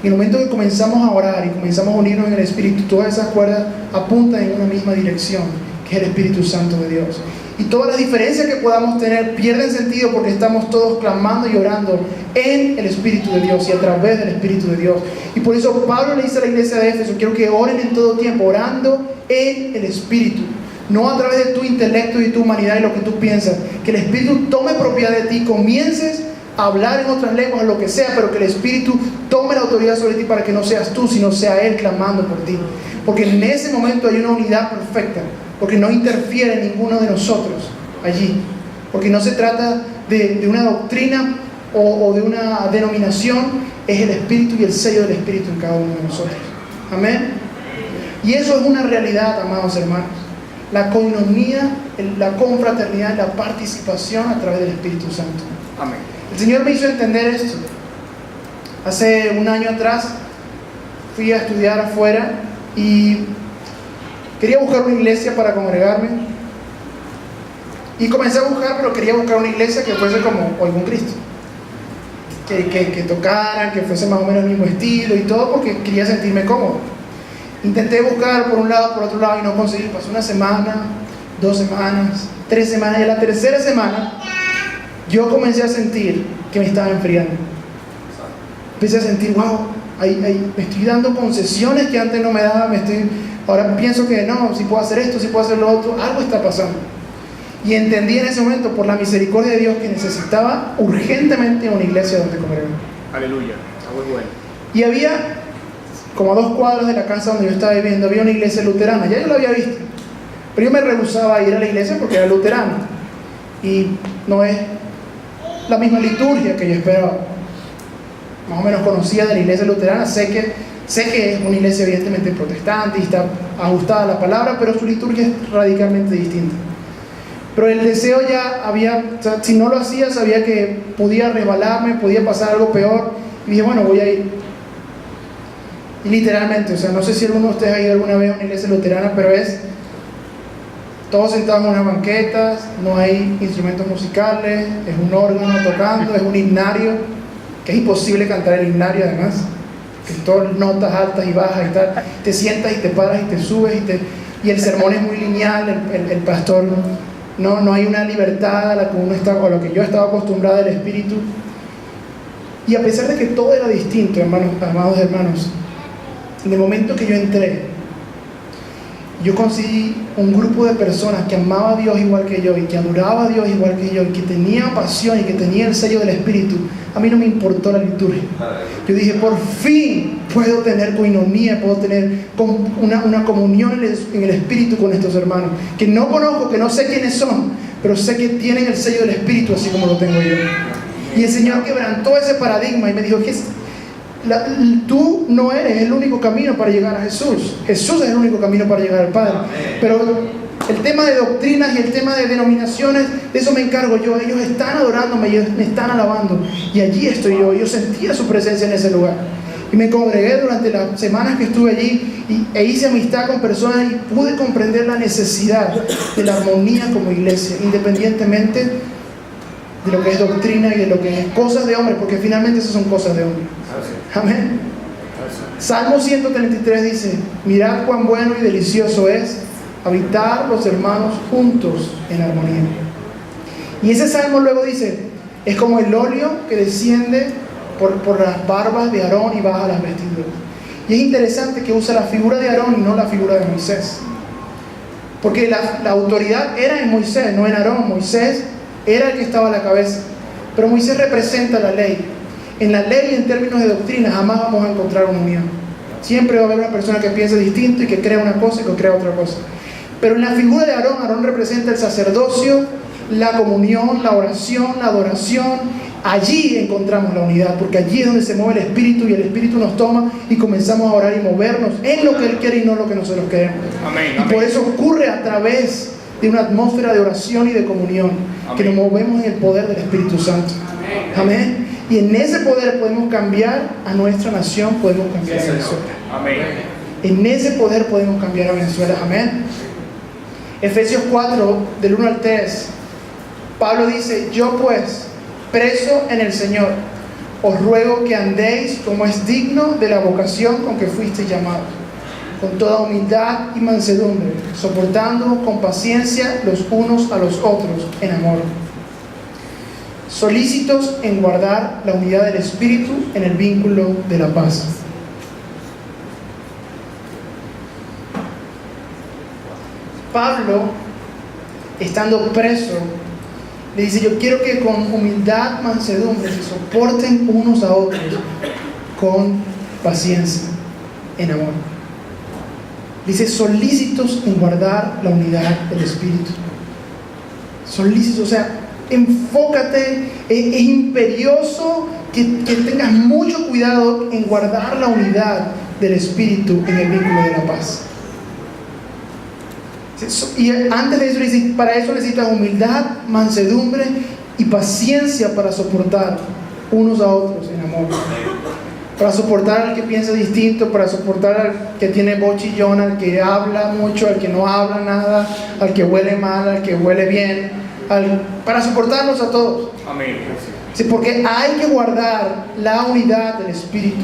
Y en el momento que comenzamos a orar y comenzamos a unirnos en el Espíritu, todas esas cuerdas apuntan en una misma dirección, que es el Espíritu Santo de Dios. Y todas las diferencias que podamos tener pierden sentido porque estamos todos clamando y orando en el Espíritu de Dios y a través del Espíritu de Dios. Y por eso Pablo le dice a la iglesia de Éfeso, quiero que oren en todo tiempo, orando en el Espíritu. No a través de tu intelecto y tu humanidad y lo que tú piensas. Que el Espíritu tome propiedad de ti, comiences a hablar en otras lenguas, lo que sea, pero que el Espíritu tome la autoridad sobre ti para que no seas tú, sino sea Él clamando por ti. Porque en ese momento hay una unidad perfecta, porque no interfiere ninguno de nosotros allí. Porque no se trata de una doctrina o de una denominación, es el Espíritu y el sello del Espíritu en cada uno de nosotros. Amén. Y eso es una realidad, amados hermanos. La coinonía, la confraternidad, la participación a través del Espíritu Santo. Amén. El Señor me hizo entender esto. Hace un año atrás fui a estudiar afuera y Quería buscar una iglesia para congregarme. Y comencé a buscar, pero quería buscar una iglesia que fuese como Oigo un Cristo. Que tocaran, que fuese más o menos el mismo estilo y todo, porque quería sentirme cómodo. Intenté buscar por un lado, por otro lado y no conseguí. Pasó una semana, 2 semanas, 3 semanas, y a la tercera semana yo comencé a sentir que me estaba enfriando. Empecé a sentir, wow, me estoy dando concesiones que antes no me daba, ahora pienso que no, si puedo hacer esto, si puedo hacer lo otro, algo está pasando. Y entendí en ese momento, por la misericordia de Dios, que necesitaba urgentemente una iglesia donde congregarme. Aleluya, está muy bueno. Y había, como a 2 cuadras de la casa donde yo estaba viviendo, había una iglesia luterana. Ya yo la había visto, pero yo me rehusaba a ir a la iglesia porque era luterana y no es la misma liturgia que yo esperaba. Más o menos conocía de la iglesia luterana, sé que es una iglesia evidentemente protestante y está ajustada a la palabra, pero su liturgia es radicalmente distinta. Pero el deseo ya había, o sea, si no lo hacía, sabía que podía resbalarme, podía pasar algo peor, y dije, bueno, voy a ir. Y literalmente, o sea, no sé si alguno de ustedes ha ido alguna vez a una iglesia luterana, pero es todos sentados en unas banquetas, no hay instrumentos musicales, es un órgano tocando, es un himnario, que es imposible cantar el himnario además, que todas notas altas y bajas y tal, te sientas y te paras y te subes y el sermón es muy lineal, el pastor no hay una libertad a la que uno está, o a lo que yo estaba acostumbrado del espíritu. Y a pesar de que todo era distinto, amados hermanos, en el momento que yo entré, yo conseguí un grupo de personas que amaba a Dios igual que yo y que adoraba a Dios igual que yo y que tenía pasión y que tenía el sello del Espíritu. A mí no me importó la liturgia. Yo dije, por fin puedo tener coinonía, puedo tener una comunión en el Espíritu con estos hermanos que no conozco, que no sé quiénes son, pero sé que tienen el sello del Espíritu así como lo tengo yo. Y el Señor quebrantó ese paradigma y me dijo, tú no eres el único camino para llegar a Jesús. Jesús es el único camino para llegar al Padre. Pero el tema de doctrinas y el tema de denominaciones, de eso me encargo yo. Ellos están adorándome, ellos me están alabando. Y allí estoy yo. Yo sentía su presencia en ese lugar. Y me congregué durante las semanas que estuve allí e hice amistad con personas y pude comprender la necesidad de la armonía como iglesia, independientemente de lo que es doctrina y de lo que es cosas de hombre, porque finalmente esas son cosas de hombre. Amén. Salmo 133 dice, mirad cuán bueno y delicioso es habitar los hermanos juntos en armonía. Y ese salmo luego dice, es como el óleo que desciende por las barbas de Aarón y baja las vestiduras. Y es interesante que usa la figura de Aarón y no la figura de Moisés, porque la autoridad era en Moisés, no en Aarón. Moisés era el que estaba a la cabeza, pero Moisés representa la ley. En la ley, en términos de doctrina, jamás vamos a encontrar una unión. Siempre va a haber una persona que piense distinto y que crea una cosa y que crea otra cosa. Pero en la figura de Aarón, Aarón representa el sacerdocio, la comunión, la oración, la adoración. Allí encontramos la unidad, porque allí es donde se mueve el Espíritu y el Espíritu nos toma y comenzamos a orar y movernos en lo que Él quiere y no lo que nosotros queremos. Amén, y por eso ocurre a través de una atmósfera de oración y de comunión, que nos movemos en el poder del Espíritu Santo. Amén. Y en ese poder podemos cambiar a nuestra nación, podemos cambiar a Venezuela. Amén. En ese poder podemos cambiar a Venezuela. Amén. Efesios 4, del 1 al 3, Pablo dice, yo pues, preso en el Señor, os ruego que andéis como es digno de la vocación con que fuisteis llamados, con toda humildad y mansedumbre, soportando con paciencia los unos a los otros en amor, solícitos en guardar la unidad del Espíritu en el vínculo de la paz. Pablo, estando preso, le dice, yo quiero que con humildad, mansedumbre, se soporten unos a otros con paciencia, en amor. Dice, solícitos en guardar la unidad del Espíritu. Solícitos, o sea, enfócate, es imperioso que tengas mucho cuidado en guardar la unidad del Espíritu en el vínculo de la paz. Y antes de eso dice, para eso necesitas humildad, mansedumbre y paciencia para soportar unos a otros en amor. para soportar al que piensa distinto, para soportar al que tiene voz chillona, al que habla mucho, al que no habla nada, al que huele mal, al que huele bien, para soportarlos a todos. Amén. Sí, porque hay que guardar la unidad del Espíritu,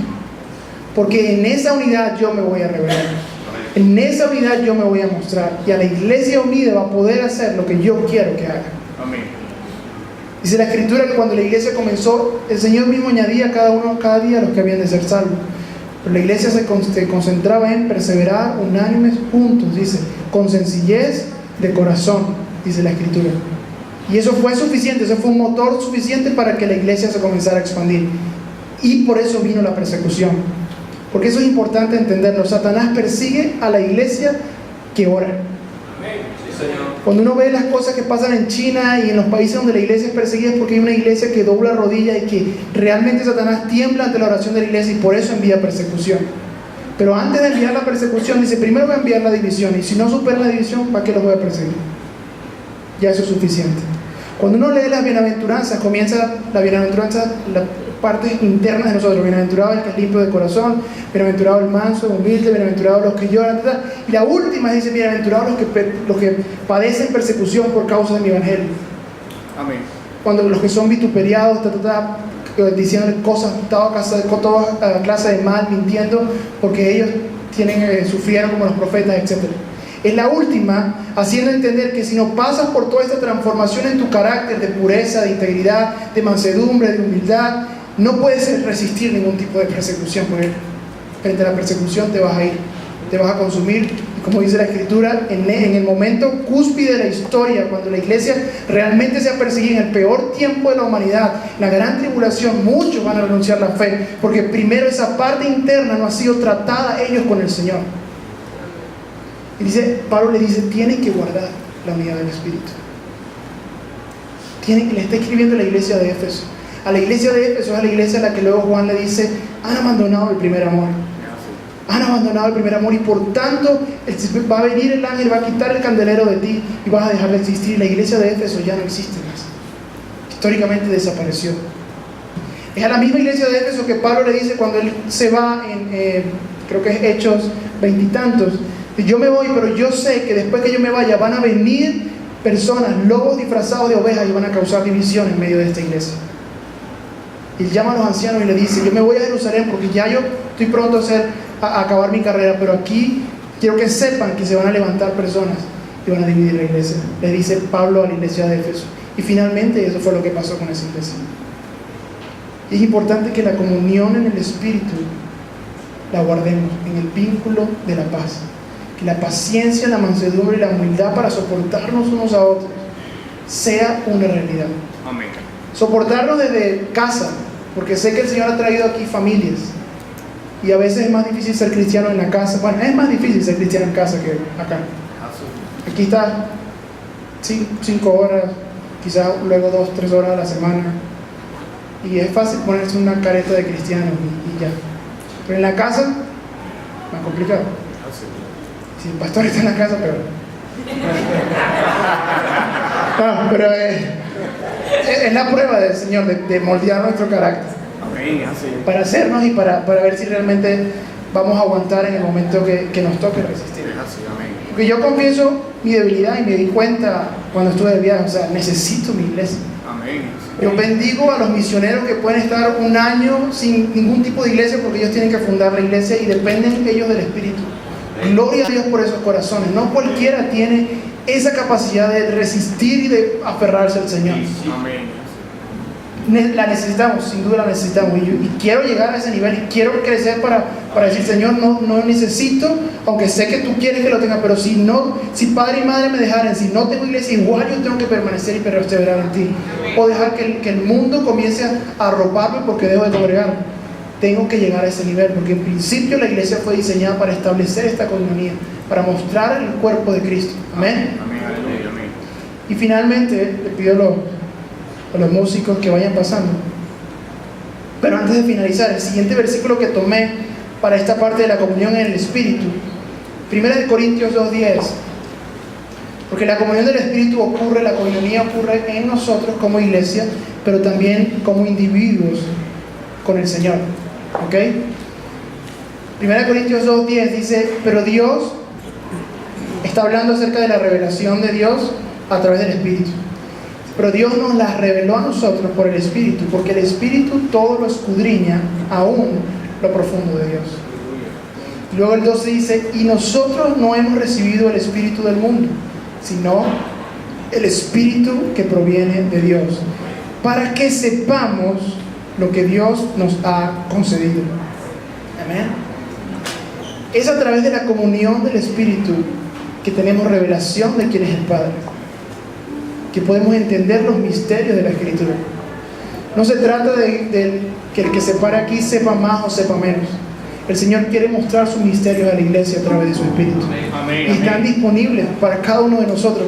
porque en esa unidad yo me voy a revelar, en esa unidad yo me voy a mostrar, y a la iglesia unida va a poder hacer lo que yo quiero que haga. Amén. Dice la Escritura que cuando la iglesia comenzó, el Señor mismo añadía cada día a los que habían de ser salvos. Pero la iglesia se concentraba en perseverar unánimes juntos, dice, con sencillez de corazón, dice la Escritura. Y eso fue suficiente, eso fue un motor suficiente para que la iglesia se comenzara a expandir. Y por eso vino la persecución. Porque eso es importante entenderlo. Satanás persigue a la iglesia que ora. Cuando uno ve las cosas que pasan en China y en los países donde la iglesia es perseguida, es porque hay una iglesia que dobla rodillas y que realmente Satanás tiembla ante la oración de la iglesia, y por eso envía persecución. Pero antes de enviar la persecución, dice, primero voy a enviar la división, y si no superan la división, ¿para qué los voy a perseguir? Ya eso es suficiente. Cuando uno lee las bienaventuranzas, comienza la bienaventuranza, la parte interna de nosotros. Bienaventurado el que es limpio de corazón, bienaventurado el manso, humilde, bienaventurado los que lloran, etc. Y la última dice, bienaventurados los que padecen persecución por causa de mi evangelio. Amén. Cuando los que son vituperiados, diciendo cosas, toda clase de mal, mintiendo, porque ellos sufrieron como los profetas, etc. Es la última, haciendo entender que si no pasas por toda esta transformación en tu carácter de pureza, de integridad, de mansedumbre, de humildad, no puedes resistir ningún tipo de persecución, porque frente a la persecución te vas a ir, te vas a consumir. Y como dice la Escritura, en el momento cúspide de la historia, cuando la iglesia realmente sea perseguida, en el peor tiempo de la humanidad, la gran tribulación, muchos van a renunciar a la fe, porque primero esa parte interna no ha sido tratada ellos con el Señor. Y Pablo le dice, tienen que guardar la unidad del Espíritu. Le está escribiendo a la iglesia de Éfeso. A la iglesia de Éfeso es a la iglesia a la que luego Juan le dice, han abandonado el primer amor. Han abandonado el primer amor, y por tanto va a venir el ángel, va a quitar el candelero de ti y vas a dejar de existir. La iglesia de Éfeso ya no existe más. Históricamente desapareció. Es a la misma iglesia de Éfeso que Pablo le dice cuando él se va creo que es Hechos 20 y tantos. Yo me voy, pero yo sé que después que yo me vaya van a venir personas, lobos disfrazados de ovejas, y van a causar división en medio de esta iglesia. Y él llama a los ancianos y le dice, yo me voy a Jerusalén porque ya yo estoy pronto a acabar mi carrera, pero aquí quiero que sepan que se van a levantar personas y van a dividir la iglesia. Le dice Pablo a la iglesia de Éfeso. Y finalmente eso fue lo que pasó con esa iglesia. Y es importante que la comunión en el Espíritu la guardemos en el vínculo de la paz. Que la paciencia, la mansedumbre y la humildad para soportarnos unos a otros sea una realidad. Amén. Soportarnos desde casa, porque sé que el Señor ha traído aquí familias, y a veces es más difícil ser cristiano en la casa. Bueno, es más difícil ser cristiano en casa que acá. Aquí está 5 horas, quizás luego 2-3 horas a la semana, y es fácil ponerse una careta de cristiano y ya. Pero en la casa, más complicado. Si el pastor está en la casa, peor. No, pero es la prueba del Señor de moldear nuestro carácter. Amén. Para hacernos y para ver si realmente vamos a aguantar en el momento que nos toque resistir. Porque yo confieso mi debilidad y me di cuenta cuando estuve de viaje, o sea, necesito mi iglesia. Amén. Yo bendigo a los misioneros que pueden estar un año sin ningún tipo de iglesia, porque ellos tienen que fundar la iglesia y dependen ellos del Espíritu. Gloria a Dios por esos corazones. No cualquiera tiene esa capacidad de resistir y de aferrarse al Señor. Amén. La necesitamos, sin duda la necesitamos, y quiero llegar a ese nivel y quiero crecer para decir, Señor, no necesito, aunque sé que tú quieres que lo tenga, pero si padre y madre me dejaran, si no tengo iglesia, igual yo tengo que permanecer y perseverar en ti, o dejar que el mundo comience a arroparme porque dejo de congregar. Tengo que llegar a ese nivel, porque en principio la iglesia fue diseñada para establecer esta comunión, para mostrar el cuerpo de Cristo. Amén. Amén. Amén. Y finalmente le pido a los músicos que vayan pasando, pero antes de finalizar, el siguiente versículo que tomé para esta parte de la comunión en el Espíritu, 1 Corintios 2:10, porque la comunión del Espíritu la comunión ocurre en nosotros como iglesia, pero también como individuos con el Señor. ¿Ok? 1 Corintios 2:10 dice, pero Dios está hablando acerca de la revelación de Dios a través del Espíritu. Pero Dios nos la reveló a nosotros por el Espíritu, porque el Espíritu todo lo escudriña, aún lo profundo de Dios. Luego el 12 dice, y nosotros no hemos recibido el Espíritu del mundo, sino el Espíritu que proviene de Dios, para que sepamos lo que Dios nos ha concedido. Amén. Es a través de la comunión del Espíritu que tenemos revelación de quién es el Padre, que podemos entender los misterios de la Escritura. No se trata de que el que se para aquí sepa más o sepa menos. El Señor quiere mostrar sus misterios a la iglesia a través de su Espíritu. Amén, y están disponibles para cada uno de nosotros.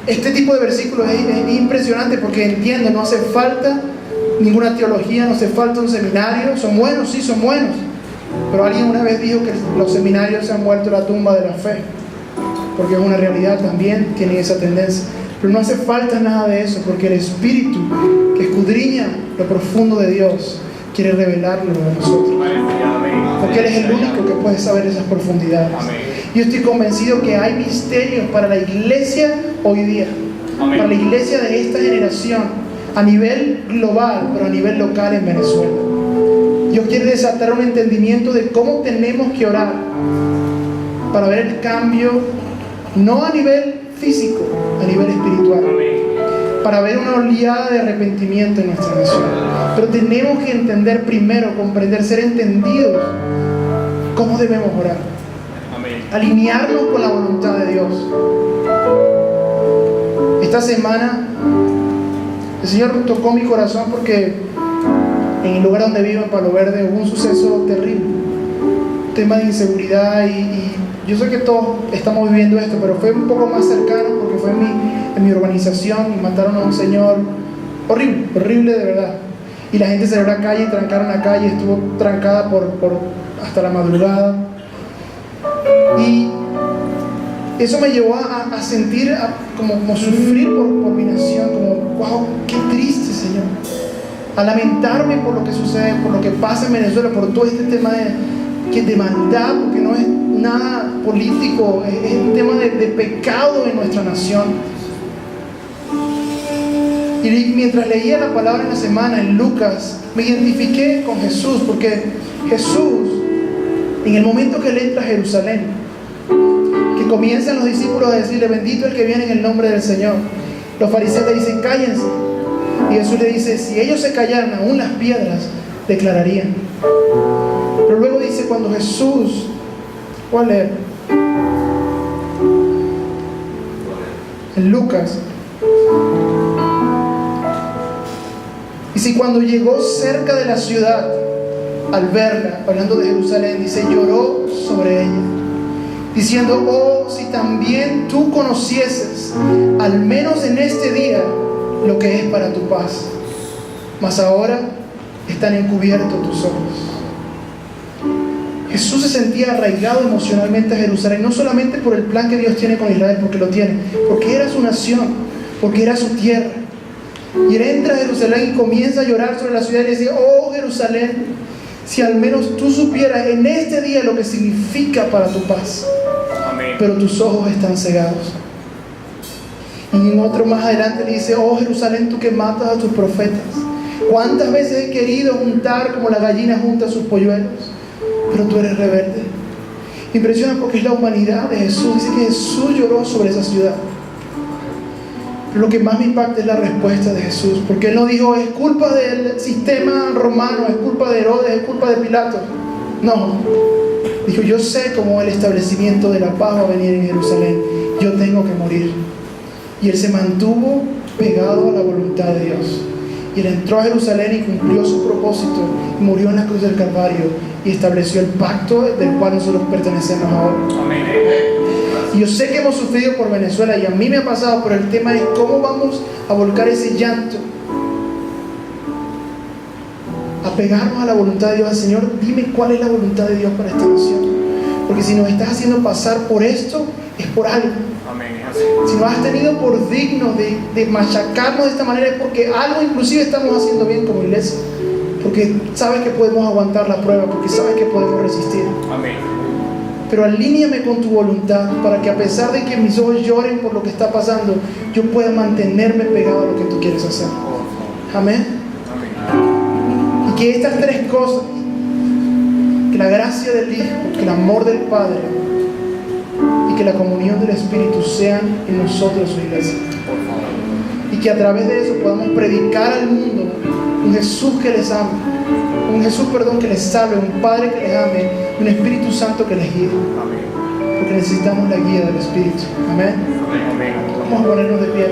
Este tipo de versículos es impresionante porque entiendo, no hace falta ninguna teología, no hace falta un seminario. Son buenos, sí, son buenos. Pero alguien una vez dijo que los seminarios se han vuelto la tumba de la fe, porque es una realidad, también tienen esa tendencia. Pero no hace falta nada de eso, porque el Espíritu que escudriña lo profundo de Dios quiere revelarlo a nosotros, porque Él es el único que puede saber esas profundidades. Yo estoy convencido que hay misterios para la iglesia hoy día, para la iglesia de esta generación, a nivel global, pero a nivel local en Venezuela. Dios quiere desatar un entendimiento de cómo tenemos que orar para ver el cambio, no a nivel físico, a nivel espiritual, para ver una oleada de arrepentimiento en nuestra nación. Pero tenemos que entender primero, comprender, ser entendidos cómo debemos orar, alinearnos con la voluntad de Dios. Esta semana el Señor tocó mi corazón porque en el lugar donde vivo, en Palo Verde, hubo un suceso terrible, un tema de inseguridad, y yo sé que todos estamos viviendo esto, pero fue un poco más cercano porque fue en mi urbanización y mataron a un señor horrible, horrible de verdad. Y la gente salió a la calle y trancaron la calle, estuvo trancada hasta la madrugada. Y eso me llevó a sentir, como sufrir por mi nación, como, wow, qué triste, Señor. A lamentarme por lo que sucede, por lo que pasa en Venezuela, por todo este tema de maldad, porque no es nada político, es un tema de pecado en nuestra nación. Y mientras leía la palabra en la semana en Lucas, me identifiqué con Jesús, porque Jesús, en el momento que Él entra a Jerusalén, que comienzan los discípulos a decirle, bendito el que viene en el nombre del Señor, los fariseos le dicen, cállense. Y Jesús le dice, si ellos se callaran, aún las piedras declararían. Pero luego dice, cuando Jesús, voy a leer en Lucas, dice, cuando llegó cerca de la ciudad, al verla, hablando de Jerusalén, dice, lloró sobre ella, diciendo, oh, si también tú conocieses, al menos en este día, lo que es para tu paz, mas ahora están encubiertos tus ojos. Jesús se sentía arraigado emocionalmente a Jerusalén, no solamente por el plan que Dios tiene con Israel, porque lo tiene, porque era su nación, porque era su tierra. Y él entra a Jerusalén y comienza a llorar sobre la ciudad y dice, oh Jerusalén, si al menos tú supieras en este día lo que significa para tu paz. Amén. Pero tus ojos están cegados. Y en otro más adelante le dice, oh Jerusalén, tú que matas a tus profetas, cuántas veces he querido juntar como la gallina junta sus polluelos, pero tú eres rebelde. Impresiona porque es la humanidad de Jesús. Dice que Jesús lloró sobre esa ciudad. Pero lo que más me impacta es la respuesta de Jesús, porque Él no dijo, es culpa del sistema romano, es culpa de Herodes, es culpa de Pilato. No, dijo, yo sé cómo el establecimiento de la paz va a venir en Jerusalén, yo tengo que morir. Y Él se mantuvo pegado a la voluntad de Dios. Y Él entró a Jerusalén y cumplió su propósito, y murió en la cruz del Calvario, y estableció el pacto del cual nosotros pertenecemos ahora. Amén. Y yo sé que hemos sufrido por Venezuela, y a mí me ha pasado, pero el tema es cómo vamos a volcar ese llanto, a pegarnos a la voluntad de Dios. Al Señor, dime cuál es la voluntad de Dios para esta nación, porque si nos estás haciendo pasar por esto, es por algo. Si nos has tenido por digno de machacarnos de esta manera, es porque algo inclusive estamos haciendo bien como iglesia, porque sabes que podemos aguantar la prueba, porque sabes que podemos resistir. Amén. Pero alíneame con tu voluntad para que, a pesar de que mis ojos lloren por lo que está pasando, yo pueda mantenerme pegado a lo que tú quieres hacer. Amén. Y que estas tres cosas, que la gracia del Hijo, que el amor del Padre y que la comunión del Espíritu sean en nosotros, su iglesia. Y que a través de eso podamos predicar al mundo un Jesús que les ame, un Jesús, que les salve, un Padre que les ame, un Espíritu Santo que les guíe. Porque necesitamos la guía del Espíritu. Amén. Vamos a ponernos de pie.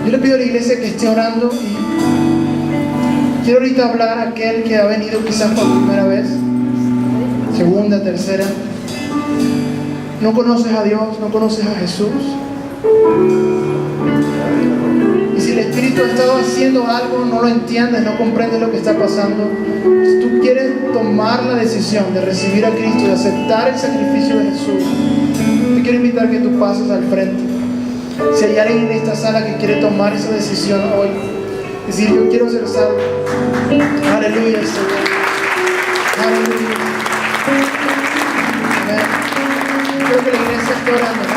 Yo le pido a la iglesia que esté orando, y quiero ahorita hablar a aquel que ha venido quizás por primera vez, segunda, tercera. No conoces a Dios, no conoces a Jesús. Y si el Espíritu ha estado haciendo algo, no lo entiendes, no comprendes lo que está pasando. Si tú quieres tomar la decisión de recibir a Cristo, de aceptar el sacrificio de Jesús, te quiero invitar que tú pases al frente. Si hay alguien en esta sala que quiere tomar esa decisión hoy, decir: yo quiero ser salvo. Aleluya, Señor. Aleluya. Amén. Creo que la iglesia está orando, ¿no?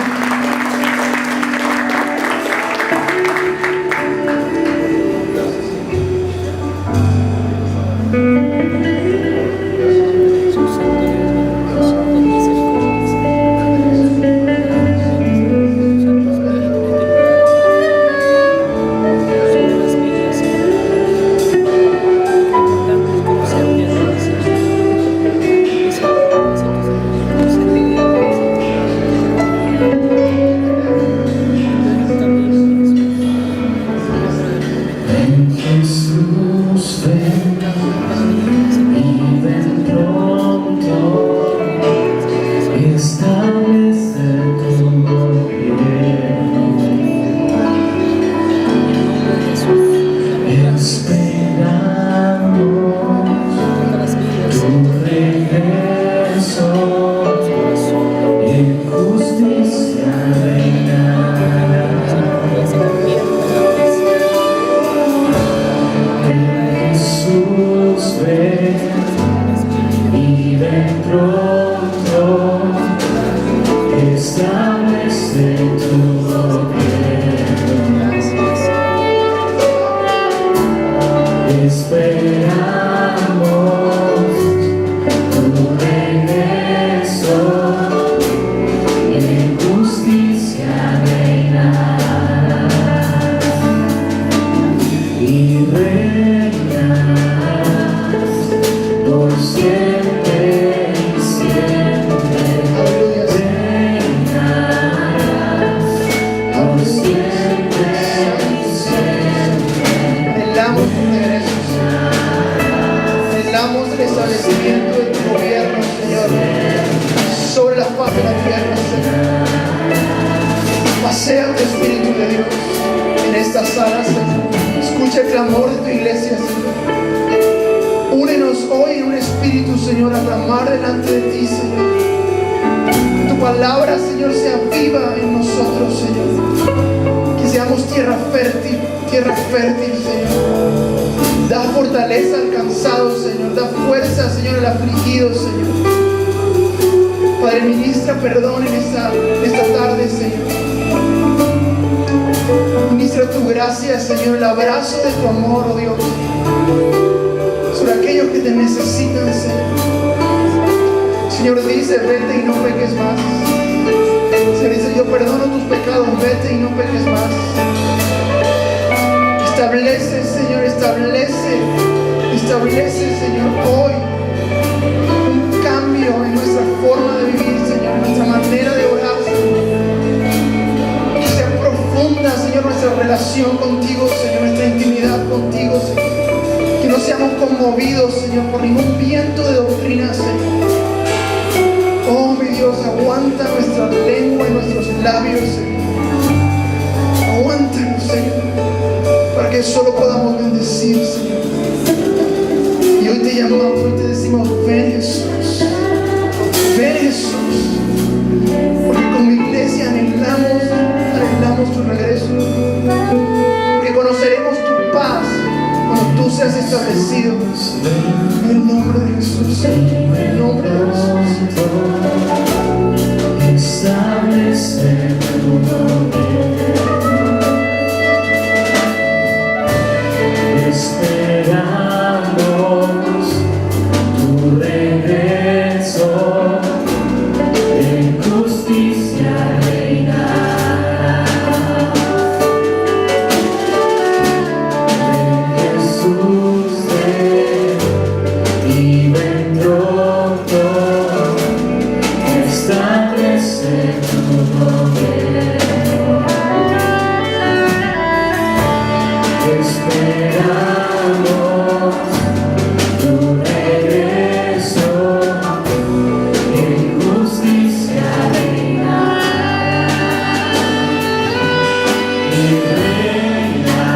Porque como iglesia anhelamos tu regreso. seas establecido. En el nombre de Jesús. En el nombre de Jesús. Establece tu esperamos tu regreso, en justicia reinarás. Ven Jesús, ven y ven pronto, establece tu gobierno. Esperamos tu regreso, en justicia reinarás y reinarás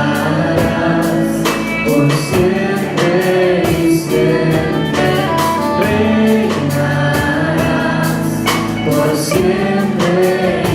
por siempre y siempre. Reinarás por siempre.